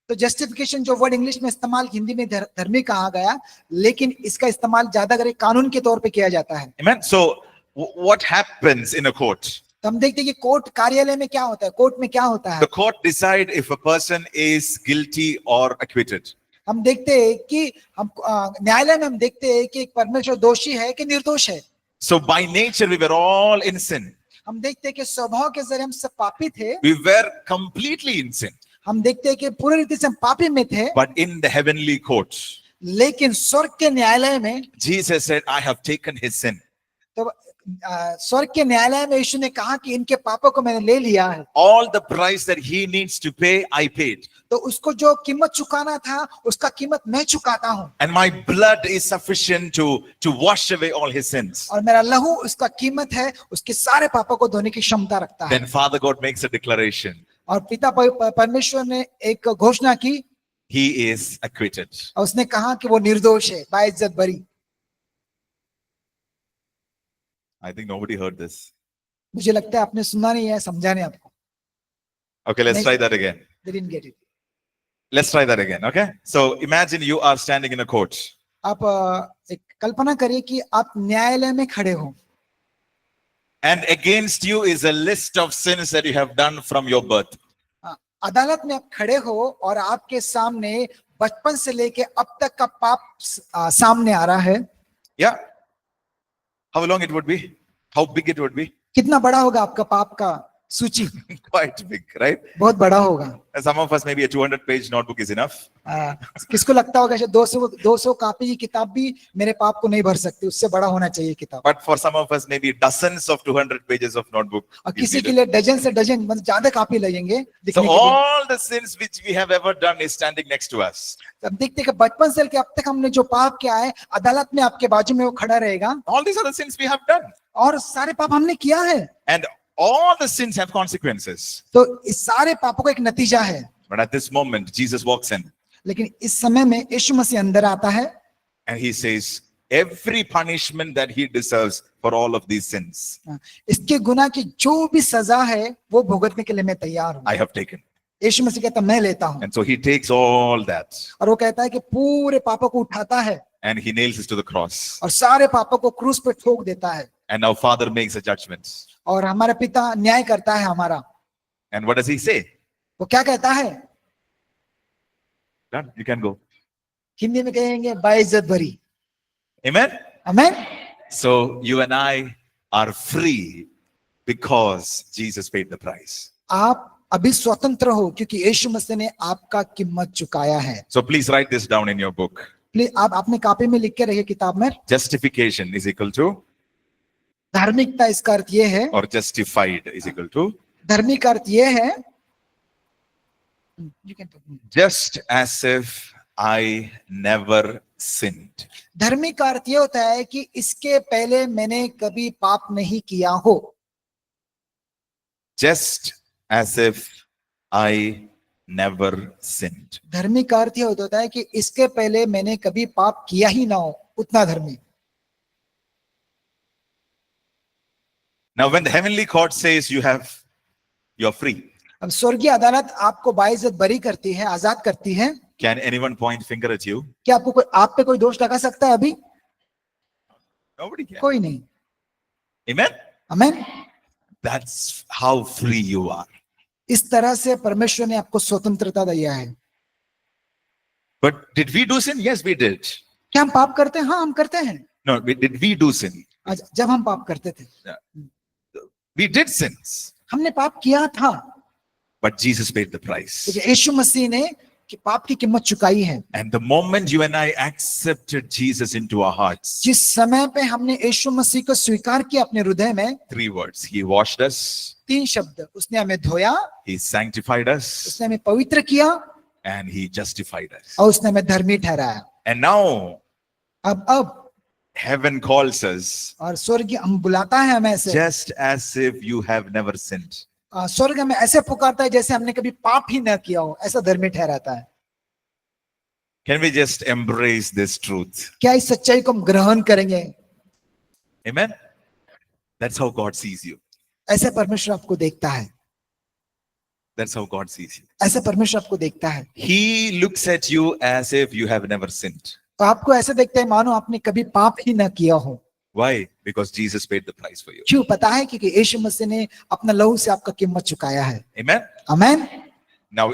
तो जस्टिफिकेशन जो वर्ड इंग्लिश में इस्तेमाल, हिंदी में धर्मी कहा गया, लेकिन इसका इस्तेमाल ज्यादा करे कानून के तौर पे किया जाता है. Amen. So what happens in a court? तो हम देखते हैं कि कोर्ट कार्यालय में क्या होता है, कोर्ट में क्या होता है. The court decide if a person is guilty or acquitted. हम देखते हैं कि हम न्यायालय में हम देखते हैं कि एक परमेश्वर दोषी है कि निर्दोष है. So by nature we were all in sin. हम देखते हैं कि स्वभाव के जरिए हम सब पापी थे. We were completely in sin. हम देखते हैं कि पूरी रीति से हम पापी में थे. But in the heavenly court, लेकिन स्वर्ग के न्यायालय में Jesus said, I have taken his sin. तो स्वर्ग के न्यायालय में यीशु ने कहा कि इनके पापों को मैंने ले लिया है. All the price that he needs to pay, I paid. तो उसको जो कीमत चुकाना था, उसका कीमत मैं चुकाता हूँ. And my blood is sufficient to wash away all his sins. और मेरा लहू उसका कीमत है, उसके सारे पापों को धोने की क्षमता रखता है. Then Father God makes a declaration. और पिता परमेश्वर ने एक घोषणा की. He is acquitted. और उसने कहा कि वो निर्दोष है, बाइज्जत बरी. I think nobody heard this. मुझे लगता है आपने सुना नहीं है, समझा नहीं आपको. Okay, let's Next. try that again. They didn't get it. Let's try that again. Okay. So imagine you are standing in a court. आप एक कल्पना करिए कि आप न्यायालय में खड़े हो. And against you is a list of sins that you have done from your birth. अदालत में आप खड़े हो और आपके सामने बचपन से लेके अब तक का पाप सामने आ रहा है. Yeah. How long it would be? How big it would be? कितना बड़ा होगा आपका पाप का सूची? Quite big, right? बहुत बड़ा होगा. And some of us, maybe a 200-page notebook is enough. किसको लगता होगा शायद 200 कॉपी की किताब भी मेरे पाप को नहीं भर सकती, उससे बड़ा होना चाहिए किताब. But for some of us, maybe dozens of 200 pages of notebook. और is किसी के needed. लिए डजन से डजन मतलब ज्यादा कॉपी लगेंगे So लिखने के लिए. all the sins which we have ever done is standing next to us. अब देखते हैं कि बचपन से लेके अब तक हमने जो पाप किया है, अदालत में आपके बाजू में वो खड़ा रहेगा. All these are the sins we have done. और सारे पाप हमने किया है. And all the sins have consequences. तो इस सारे पापों का एक नतीजा है. But at this moment, Jesus walks in लेकिन इस समय में यीशु मसीह अंदर आता है and he says, every punishment that he deserves for all of these sins, इसके गुनाह की जो भी सजा है वो भुगतने के लिए मैं तैयार हूँ. I have taken. यीशु मसीह कहता मैं लेता हूँ. And so he takes all that और वो कहता है कि पूरे पापों को उठाता है and he nails it to the cross. और सारे पापों को क्रूस पे ठोक देता है. And now Father makes a judgment. और हमारा पिता न्याय करता है हमारा. And what does he say? वो क्या कहता है? Done. You can go. Hindi में कहेंगे बाइज्जत भरी। Amen. Amen. So you and I are free because Jesus paid the price. आप अभी स्वतंत्र हो क्योंकि यीशु मसीह ने आपका कीमत चुकाया है। So please write this down in your book. Please आप अपने कॉपी में लिख के रहिए, किताब में। Justification is equal to, धार्मिकता इसका अर्थ ये है, or justified is equal to, धार्मिक अर्थ ये है, just as if I never sinned. धर्मिक का अर्थ ये होता है कि इसके पहले मैंने कभी पाप नहीं किया हो। Just as if I never sinned. धर्मिक का अर्थ ये होता है कि इसके पहले मैंने कभी पाप किया ही ना हो, उतना धर्मी। Now when the heavenly court says you're free, अब स्वर्गीय अदालत आपको बाइज्जत बरी करती है, आजाद करती है। can anyone point finger at you? क्या आप पे कोई दोष लगा सकता है अभी? Nobody can. कोई नहीं। Amen. Amen. That's how free you are. इस तरह से परमेश्वर ने आपको स्वतंत्रता दिया है। But did we do sin? Yes, we did. क्या हम पाप करते हैं? हाँ, हम करते हैं। No, did we do sin? जब हम पाप करते थे, We did sins. हमने पाप किया था, But Jesus paid the price. लेकिन यीशु मसीह ने कि पाप की कीमत चुकाई है। And the moment you and I accepted Jesus into our hearts, जिस समय पे हमने यीशु मसीह को स्वीकार किया अपने हृदय में, 3 words. He washed us, 3 शब्द, उसने हमें धोया, He sanctified us, उसने हमें पवित्र किया and He justified us. और उसने हमें धर्मी ठहराया। And now अब heaven calls us और स्वर्ग हम बुलाता है हमें ऐसे, just as if you have never sinned. स्वर्ग हमें ऐसे पुकारता है जैसे हमने कभी पाप ही न किया हो, ऐसा धर्मी ठहराता है। Can we just embrace this truth? क्या इस सच्चाई को हम ग्रहण करेंगे? Amen. That's how God sees you. ऐसे परमेश्वर आपको देखता है, That's how God sees you. ऐसे परमेश्वर आपको देखता है। He looks at you as if you have never sinned. तो आपको ऐसे देखते हैं मानो आपने कभी पाप ही न किया हो। Why? Because Jesus paid the price for you. क्यों? पता है क्योंकि यीशु मसीह ने अपना लहू से आपका कीमत चुकाया है। Amen. Amen. Now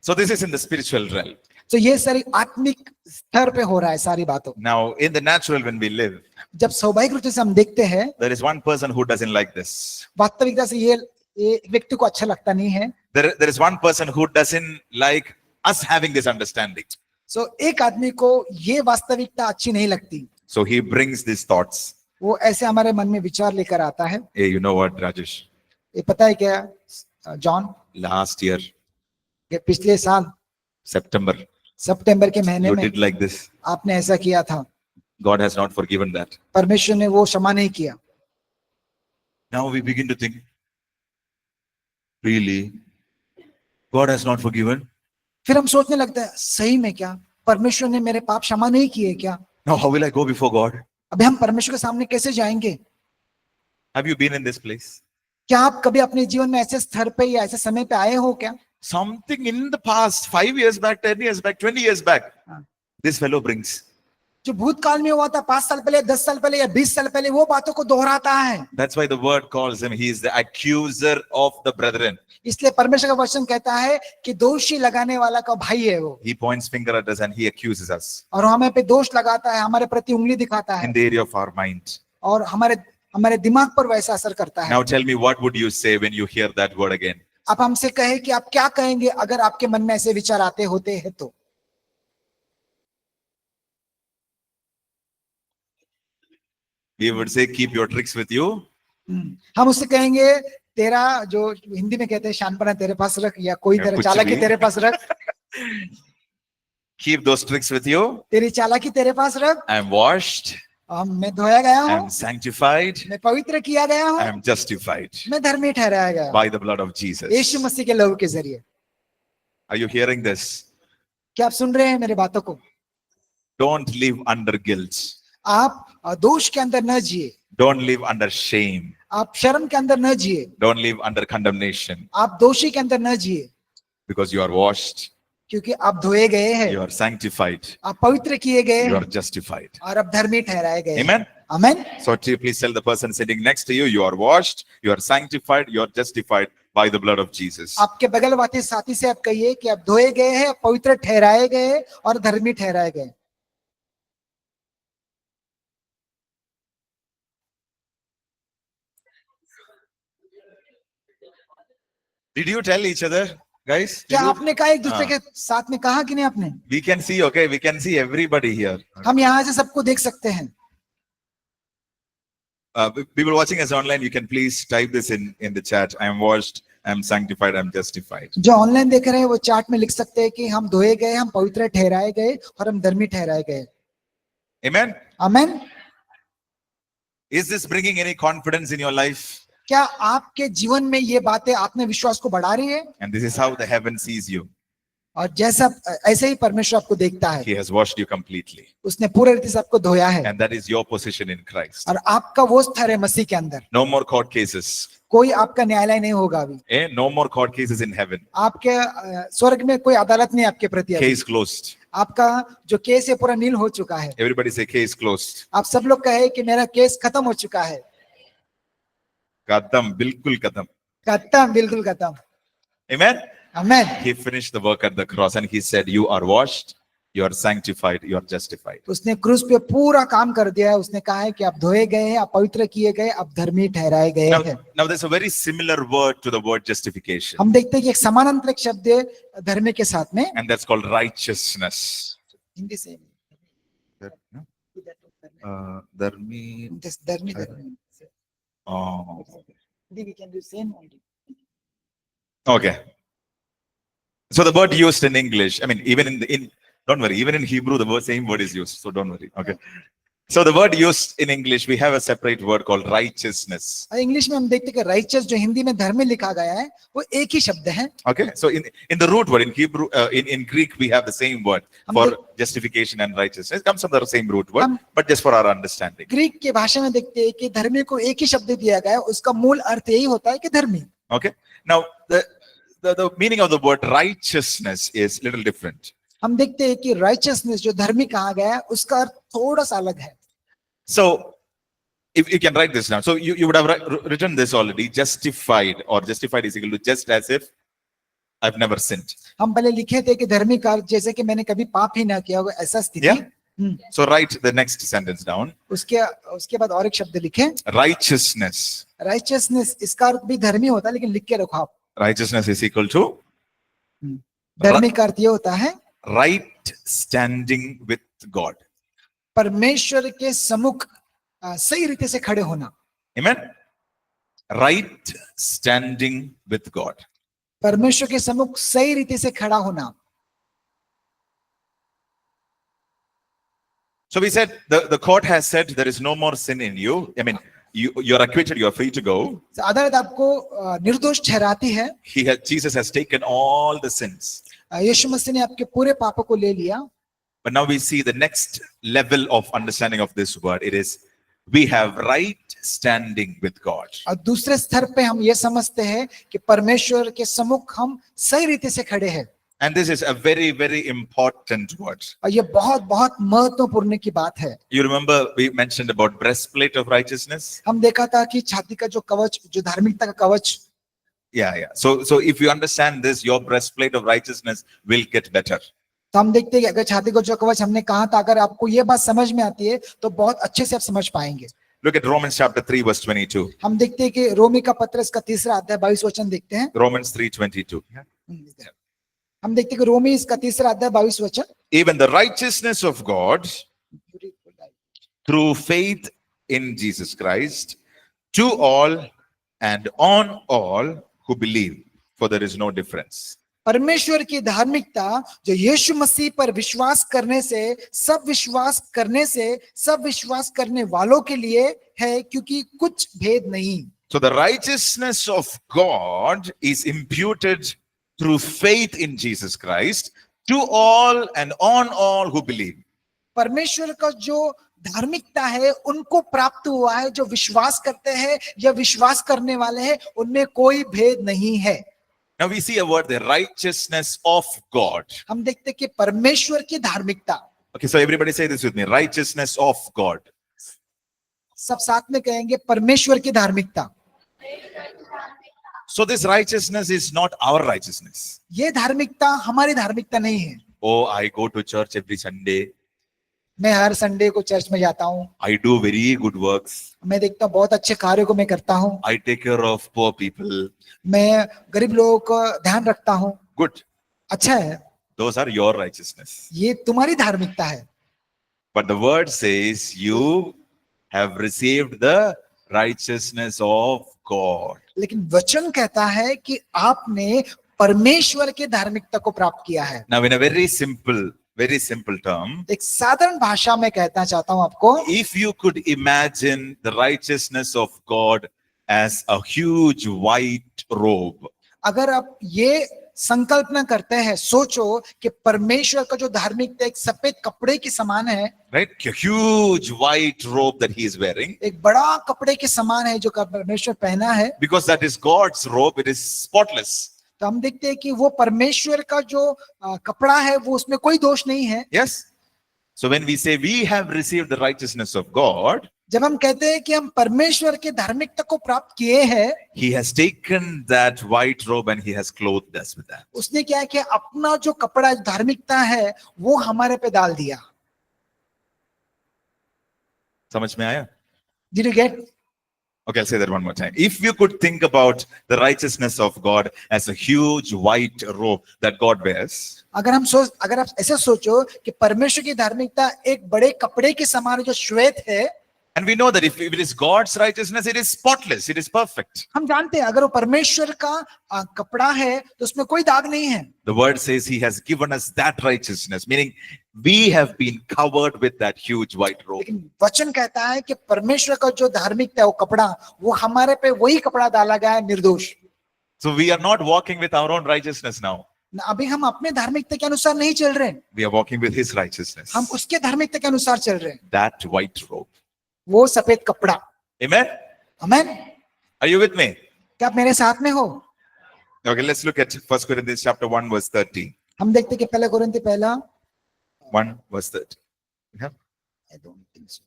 so this is in the spiritual realm. तो ये सारी आत्मिक स्तर पे हो रहा है सारी बातों। Now in the natural when we live, जब स्वाभाविक रूप से हम देखते हैं, there is one person who doesn't like this. वास्तविकता से ये व्यक्ति को अच्छा लगता नहीं है। There is one person who doesn't like us having this understanding. सो एक आदमी को ये वास्तविकता अच्छी नहीं लगती, So he brings these thoughts. वो ऐसे हमारे मन में विचार लेकर आता है। Hey, you know what, Rajesh? ये पता है क्या जॉन, Last year, कि पिछले साल September, सितंबर के महीने you में did like this. आपने ऐसा किया था, God has not forgiven that. परमेश्वर ने वो क्षमा नहीं किया। Now we begin to think, really? God has not forgiven? फिर हम सोचने लगते हैं, सही में क्या परमेश्वर ने मेरे पाप क्षमा नहीं किए क्या? Now how will I go before God? अभी हम परमेश्वर के सामने कैसे जाएंगे? Have you been in this place? क्या आप कभी अपने जीवन में ऐसे स्तर पे या ऐसे समय पे आए हो क्या? Something in the past, 5 years back, 10 years back, 20 years back, this fellow brings. जो भूतकाल में हुआ था 5 साल पहले, 10 साल पहले या 20 साल पहले, वो बातों को दोहराता है। That's why the word calls him, he is the accuser of the brethren. इसलिए परमेश्वर का वचन कहता है कि दोषी लगाने वाला का भाई है वो, He points finger at us and he accuses us और हमें पे दोष लगाता है, हमारे प्रति उंगली दिखाता है in the area of our mind. और हमारे दिमाग पर वैसा असर करता है। Now tell me, what would you say when you hear that word again? आप हमसे कहे कि आप क्या कहेंगे अगर आपके मन में ऐसे विचार आते होते हैं तो? We would say, keep your tricks with you. हम उससे कहेंगे तेरा जो हिंदी में कहते हैं शानपना तेरे पास रख, या कोई तेरा कुछ चालाकी भी। तेरे पास रख, Keep those tricks with you. तेरी चालाकी तेरे पास रख। I am washed. मैं धोया गया I हूँ, am sanctified. मैं पवित्र किया गया I हूँ, am justified मैं धर्मी ठहराया गया हूँ by the blood of Jesus. यीशु मसीह के लहू के जरिए। Are you hearing this? क्या आप सुन रहे हैं मेरे बातों को? Don't live under guilt. आप दोष के अंदर न जिए, Don't live under shame. आप शर्म के अंदर न जिए, Don't live under condemnation, आप दोषी के अंदर न जिए, because you are washed, क्योंकि आप धोए गए हैं, you are sanctified, आप पवित्र किए गए you हैं are justified. और अब धर्मी ठहराए गए हैं। Amen. Amen. So please tell the person sitting next to you, you are washed, you are sanctified, you are justified by the blood of Jesus. आपके बगल वाले साथी से आप कहिए कि आप धोए गए हैं, पवित्र ठहराए गए और धर्मी ठहराए गए। Did you tell each other, guys? Did क्या you? आपने कहा एक दूसरे के साथ में कहा कि नहीं आपने? We can see, okay, we can see everybody here. हम यहाँ से सबको देख सकते हैं। People watching us online, you can please type this in the chat. I am washed, I am sanctified, I am justified. जो ऑनलाइन देख रहे हैं वो चार्ट में लिख सकते हैं कि हम धोए गए, हम पवित्र ठहराए गए और हम धर्मी ठहराए गए। Amen. Amen. Is this bringing any confidence in your life? क्या आपके जीवन में ये बातें आत्मविश्वास को बढ़ा रही है? And this is how the heaven sees you. और जैसा ऐसे ही परमेश्वर आपको देखता है, He has washed you completely. उसने पूरे रीति से आपको धोया है And that is your position in Christ. और आपका वो स्तर है मसीह के अंदर। No more court cases. कोई आपका न्यायालय नहीं होगा अभी। No more court cases in heaven. आपके स्वर्ग में कोई अदालत नहीं आपके प्रति अभी। Case closed. आपका जो केस है पूरा नील हो चुका है। Everybody say case closed. आप सब लोग कहे कि मेरा केस खत्म हो चुका है। Kadam, bilkul kadam. खत्म, बिल्कुल खत्म। Amen. Amen. He finished the work at the cross and he said, you are washed, you are sanctified, you are justified. उसने क्रूस पे पूरा काम कर दिया है। उसने कहा है कि आप धोए गए हैं, आप पवित्र किए गए, आप धर्मी ठहराए गए हैं। Now there's a very similar word to the word justification. हम देखते हैं कि एक समानांतर शब्द है धर्मी के साथ में। And that's called righteousness. Hindi से Dharmi. धर्मी धर्मी। Oh. We can do same only. Okay. So the word used in English, I mean, even don't worry, even in Hebrew, the same word is used. So don't worry. Okay. So the word used in English, we have a separate word called righteousness. English में हम देखते हैं कि righteous जो हिंदी में धर्मी लिखा गया है वो एक ही शब्द है। Okay. So in the root word, in Hebrew, in Greek, we have the same word for justification and righteousness. It comes from the same root word, but just for our understanding. Greek के भाषा में देखते हैं कि धर्मी को एक ही शब्द दिया गया है, उसका मूल अर्थ यही होता है कि धर्मी। Okay. Now the meaning of the word righteousness is little different. हम देखते हैं कि righteousness जो धर्मी कहा गया है उसका अर्थ थोड़ा सा अलग है। So if you can write this down, so you would have written this already. Justified, or justified is equal to just as if I've never sinned. हम पहले लिखे थे कि धर्मी का अर्थ जैसे कि मैंने कभी पाप ही ना किया हो, ऐसा स्थिति। Yeah. So write the next sentence down. उसके बाद और एक शब्द लिखे Righteousness. righteousness, इसका अर्थ भी धर्मी होता है, लेकिन लिख के रखो आप। Righteousness is equal to धर्मी का अर्थ ये होता है right standing with God. परमेश्वर के सम्मुख सही रीति से खड़े होना। Amen. Right standing with God. परमेश्वर के सम्मुख सही रीति से खड़ा होना। So we said the court has said there is no more sin in you. I mean, you're acquitted, you're free to go. अदालत आपको निर्दोष ठहराती है। Jesus has taken all the sins. यीशु मसीह ने आपके पूरे पापों को ले लिया। But now we see the next level of understanding of this word. It is we have right standing with God. और दूसरे स्तर पे हम ये समझते हैं कि परमेश्वर के सम्मुख हम सही रीति से खड़े हैं। And this is a very, very important word. और ये बहुत बहुत महत्वपूर्ण की बात है। You remember we mentioned about breastplate of righteousness? हम देखा था कि छाती का जो कवच, जो धार्मिकता का कवच। Yeah. So if you understand this, your breastplate of righteousness will get better. तो हम देखते हैं कि अगर छाती का जो कवच हमने कहा था, अगर आपको ये बात समझ में आती है तो बहुत अच्छे से आप समझ पाएंगे। Look at Romans chapter 3 verse 22. हम देखते हैं कि रोमी का पत्र इसका 3रा अध्याय 22 वचन देखते हैं। Romans 3:22. हम देखते हैं कि रोमी इसका 3रा अध्याय 22 वचन। Even the righteousness of God through faith in Jesus Christ to all and on all who believe, for there is no difference. परमेश्वर की धार्मिकता जो यीशु मसीह पर विश्वास करने से, सब विश्वास करने वालों के लिए है, क्योंकि कुछ भेद नहीं। So the righteousness of God is imputed through faith in Jesus Christ to all and on all who believe. परमेश्वर का जो धार्मिकता है उनको प्राप्त हुआ है, जो विश्वास करते हैं या विश्वास करने वाले हैं, उनमें कोई भेद नहीं है। Now we see a word there, righteousness of God. हम देखते हैं कि परमेश्वर की धार्मिकता। Okay, so everybody say this with me, righteousness of God. सब साथ में कहेंगे, परमेश्वर की धार्मिकता। So this righteousness is not our righteousness. ये धार्मिकता हमारी धार्मिकता नहीं है। Oh, I go to church every Sunday. मैं हर संडे को चर्च में जाता हूँ, I do very good works. मैं देखता हूँ बहुत अच्छे कार्यों को मैं करता हूँ, I take care of poor people. मैं गरीब लोगों का ध्यान रखता हूँ। Good. अच्छा है, Those are your righteousness. ये तुम्हारी धार्मिकता है। But the word says you have received the righteousness of God. लेकिन वचन कहता है कि आपने परमेश्वर के धार्मिकता को प्राप्त किया है। Now, in a very simple term, एक साधारण भाषा में कहना चाहता हूं आपको, if you could imagine the righteousness of God as a huge white robe, अगर आप ये संकल्पना करते हैं, सोचो कि परमेश्वर का जो धार्मिकता एक सफेद कपड़े के समान है, right? A huge white robe that he is wearing, एक बड़ा कपड़े के समान है जो परमेश्वर पहना है, because that is God's robe, it is spotless. तो हम देखते हैं कि वो परमेश्वर का जो कपड़ा है वो उसमें कोई दोष नहीं है। Yes? So when we say we have received the righteousness of God, जब हम कहते हैं कि हम परमेश्वर के धार्मिकता को प्राप्त किए हैं, he has taken that white robe and he has clothed us with that. उसने क्या किया, अपना जो कपड़ा धार्मिकता है वो हमारे पे डाल दिया। समझ में आया? Did you get? Okay, I'll say that one more time. If you could think about the righteousness of God as a huge white robe that God wears, अगर आप ऐसे सोचो कि परमेश्वर की धार्मिकता एक बड़े कपड़े के समान है जो श्वेत है, and we know that if it is God's righteousness, it is spotless, it is perfect. हम जानते हैं अगर वो परमेश्वर का कपड़ा है तो उसमें कोई दाग नहीं है। The word says he has given us that righteousness, meaning we have been covered with that huge white robe. लेकिन वचन कहता है कि परमेश्वर का जो धार्मिकता है वो कपड़ा, वो हमारे पे वही कपड़ा डाला गया है, निर्दोष। So we are not walking with our own righteousness now. अभी हम अपने धार्मिकता के अनुसार नहीं चल रहे, We are walking with his righteousness. हम उसके धार्मिकता के अनुसार चल रहे हैं, That white robe. वो सफेद कपड़ा। Amen? Amen. Are you with me? क्या आप मेरे साथ में हो? Okay, let's look at 1 Corinthians chapter 1 verse 30. हम देखते हैं कि पहला कोरिन्थी पहला 1 verse 30. Yeah? I don't think so.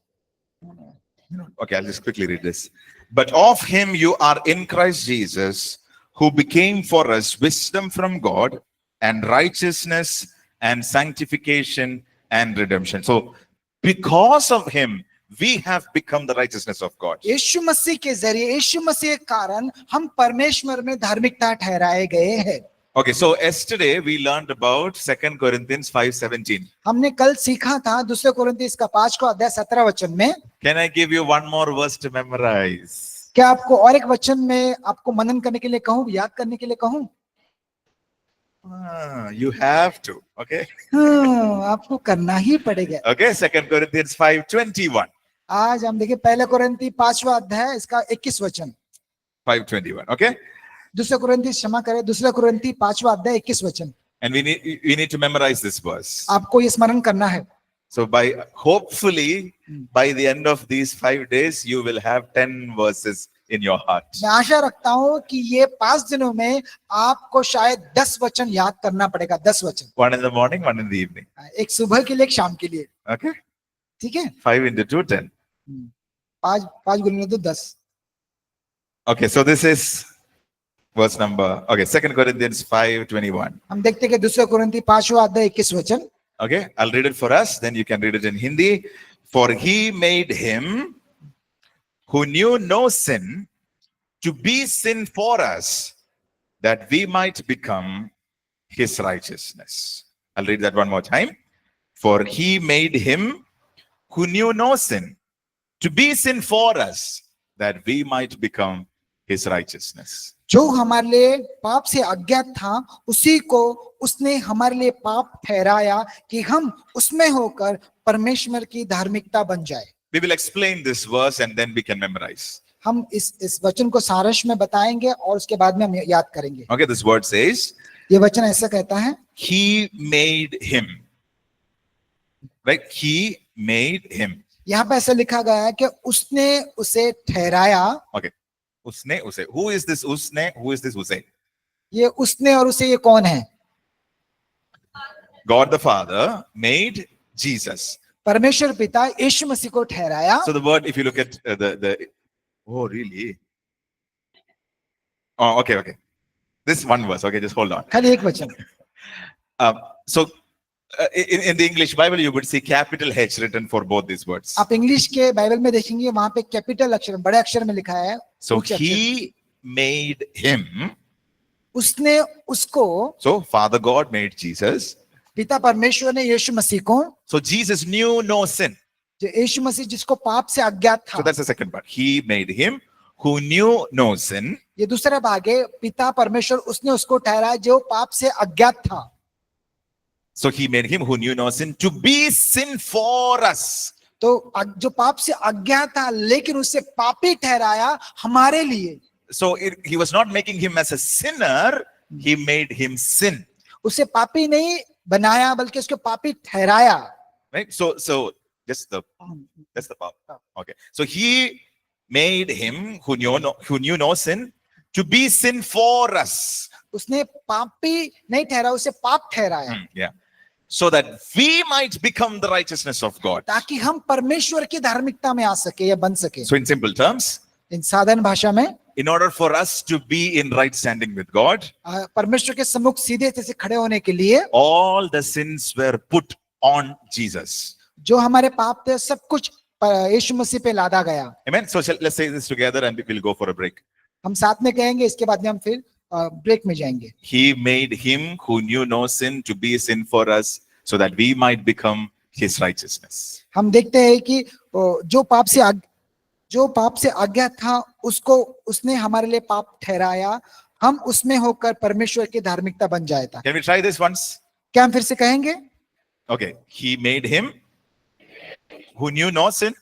Okay, I'll just quickly read this. But of him you are in Christ Jesus, who became for us wisdom from God and righteousness and sanctification and redemption. So, because of him, we have become the righteousness of God. यीशु मसीह के जरिए, यीशु मसीह के कारण हम परमेश्वर में धार्मिकता ठहराए गए हैं। Okay, so yesterday we learned about 2 Corinthians 5:17. हमने कल सीखा था दूसरे कोरिन्थी इसका 5 को अध्याय 17 वचन में। Can I give you one more verse to memorize? क्या आपको और एक वचन में आपको मनन करने के लिए कहूँ, याद करने के लिए कहूँ? You have to. Okay. हाँ, आपको करना ही पड़ेगा। Okay, 2 Corinthians 5:21. आज हम देखिए पहले कोरिन्थी 5वां अध्याय इसका 21 वचन। 5:21. Okay. दूसरे कोरिन्थी क्षमा करें, दूसरा कोरिन्थी 5वां अध्याय 21 वचन। And we need to memorize this verse. आपको ये स्मरण करना है। So hopefully by the end of these 5 days you will have 10 verses in your heart. मैं आशा रखता हूँ कि ये 5 दिनों में आपको शायद 10 वचन याद करना पड़ेगा, 10 वचन। 1 in the morning, 1 in the evening. एक सुबह के लिए, एक शाम के लिए। Okay. ठीक है? 5 into 2, 10. 5 गुने 2 10। Okay, so this is verse number. Okay, 2 Corinthians 5:21. हम देखते हैं कि दूसरा कोरिन्थी 5वां अध्याय 21 वचन। Okay, I'll read it for us, then you can read it in Hindi. For he made him who knew no sin to be sin for us, that we might become his righteousness. I'll read that one more time. For he made him who knew no sin to be sin for us, that we might become his righteousness. जो हमारे लिए पाप से अज्ञात था, उसी को उसने हमारे लिए पाप ठहराया कि हम उसमें होकर परमेश्वर की धार्मिकता बन जाए। We will explain this verse and then we can memorize. हम इस वचन को सारांश में बताएंगे और उसके बाद में हम याद करेंगे। Okay, this word says, ये वचन ऐसा कहता है, he made him. Right? He made him. यहाँ पे ऐसा लिखा गया है कि उसने उसे ठहराया। Okay. उसने उसे. Who is this उसने? Who is this उसे? ये उसने और उसे ये कौन है? God the Father made Jesus. परमेश्वर पिता यीशु मसीह को ठहराया। So the word, if you look at oh really? Oh, okay, okay. This one verse. Okay, just hold on. खाली एक वचन. So, in the English Bible, you would see capital H written for both these words. आप English के Bible में देखेंगे वहां पे capital अक्षर बड़े अक्षर में लिखा है. So मुख्य अक्षर. he made him. उसने उसको, So Father God made Jesus. पिता परमेश्वर ने यीशु मसीह को, So Jesus knew no sin. जो यीशु मसीह जिसको पाप से अज्ञात So था. that's the second part. He made him who knew no sin. ये दूसरा भाग है, पिता परमेश्वर उसने उसको ठहराया जो पाप से अज्ञात था. So he made him who knew no sin to be sin for us. तो जो पाप से अज्ञात था लेकिन उससे पापी ठहराया हमारे लिए. So he was not making him as a sinner. He made him sin. उसे पापी नहीं बनाया बल्कि उसको पापी ठहराया. Right? So that's the part. Okay. So he made him who knew no sin to be sin for us. उसने पापी नहीं ठहरा, उसे पाप ठहराया. Yeah. So that we might become the righteousness of God. ताकि हम परमेश्वर की धार्मिकता में आ सके या बन सके. So in simple terms, इन साधारण भाषा में, in order for us to be in right standing with God, परमेश्वर के सम्मुख सीधे से खड़े होने के लिए all the sins were put on Jesus. जो हमारे पाप थे सब कुछ यीशु मसीह पे लादा गया. Amen. So let's say this together and we'll go for a break. हम साथ में कहेंगे, इसके बाद में हम फिर ब्रेक में जाएंगे. He made him who knew no sin to be sin for us so that we might become his righteousness. हम देखते हैं कि जो पाप से अज्ञात था उसको उसने हमारे लिए पाप ठहराया, हम उसमें होकर परमेश्वर की धार्मिकता बन जाए था. Can we try this once? क्या हम फिर से कहेंगे? Okay. He made him who knew no sin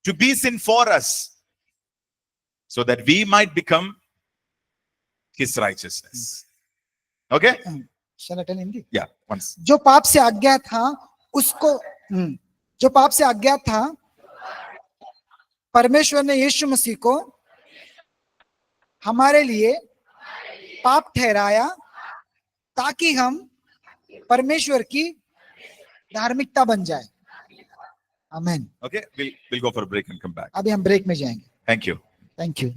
to be sin for us so that we might become his righteousness. Okay? Shall I tell Hindi? Yeah, once. जो पाप से अज्ञात था उसको, जो पाप से अज्ञात था परमेश्वर ने यीशु मसीह को हमारे लिए पाप ठहराया ताकि हम परमेश्वर की धार्मिकता बन जाए. आमीन. Okay, we'll go for a break and come back. अभी हम ब्रेक में जाएंगे. Thank you. Thank you.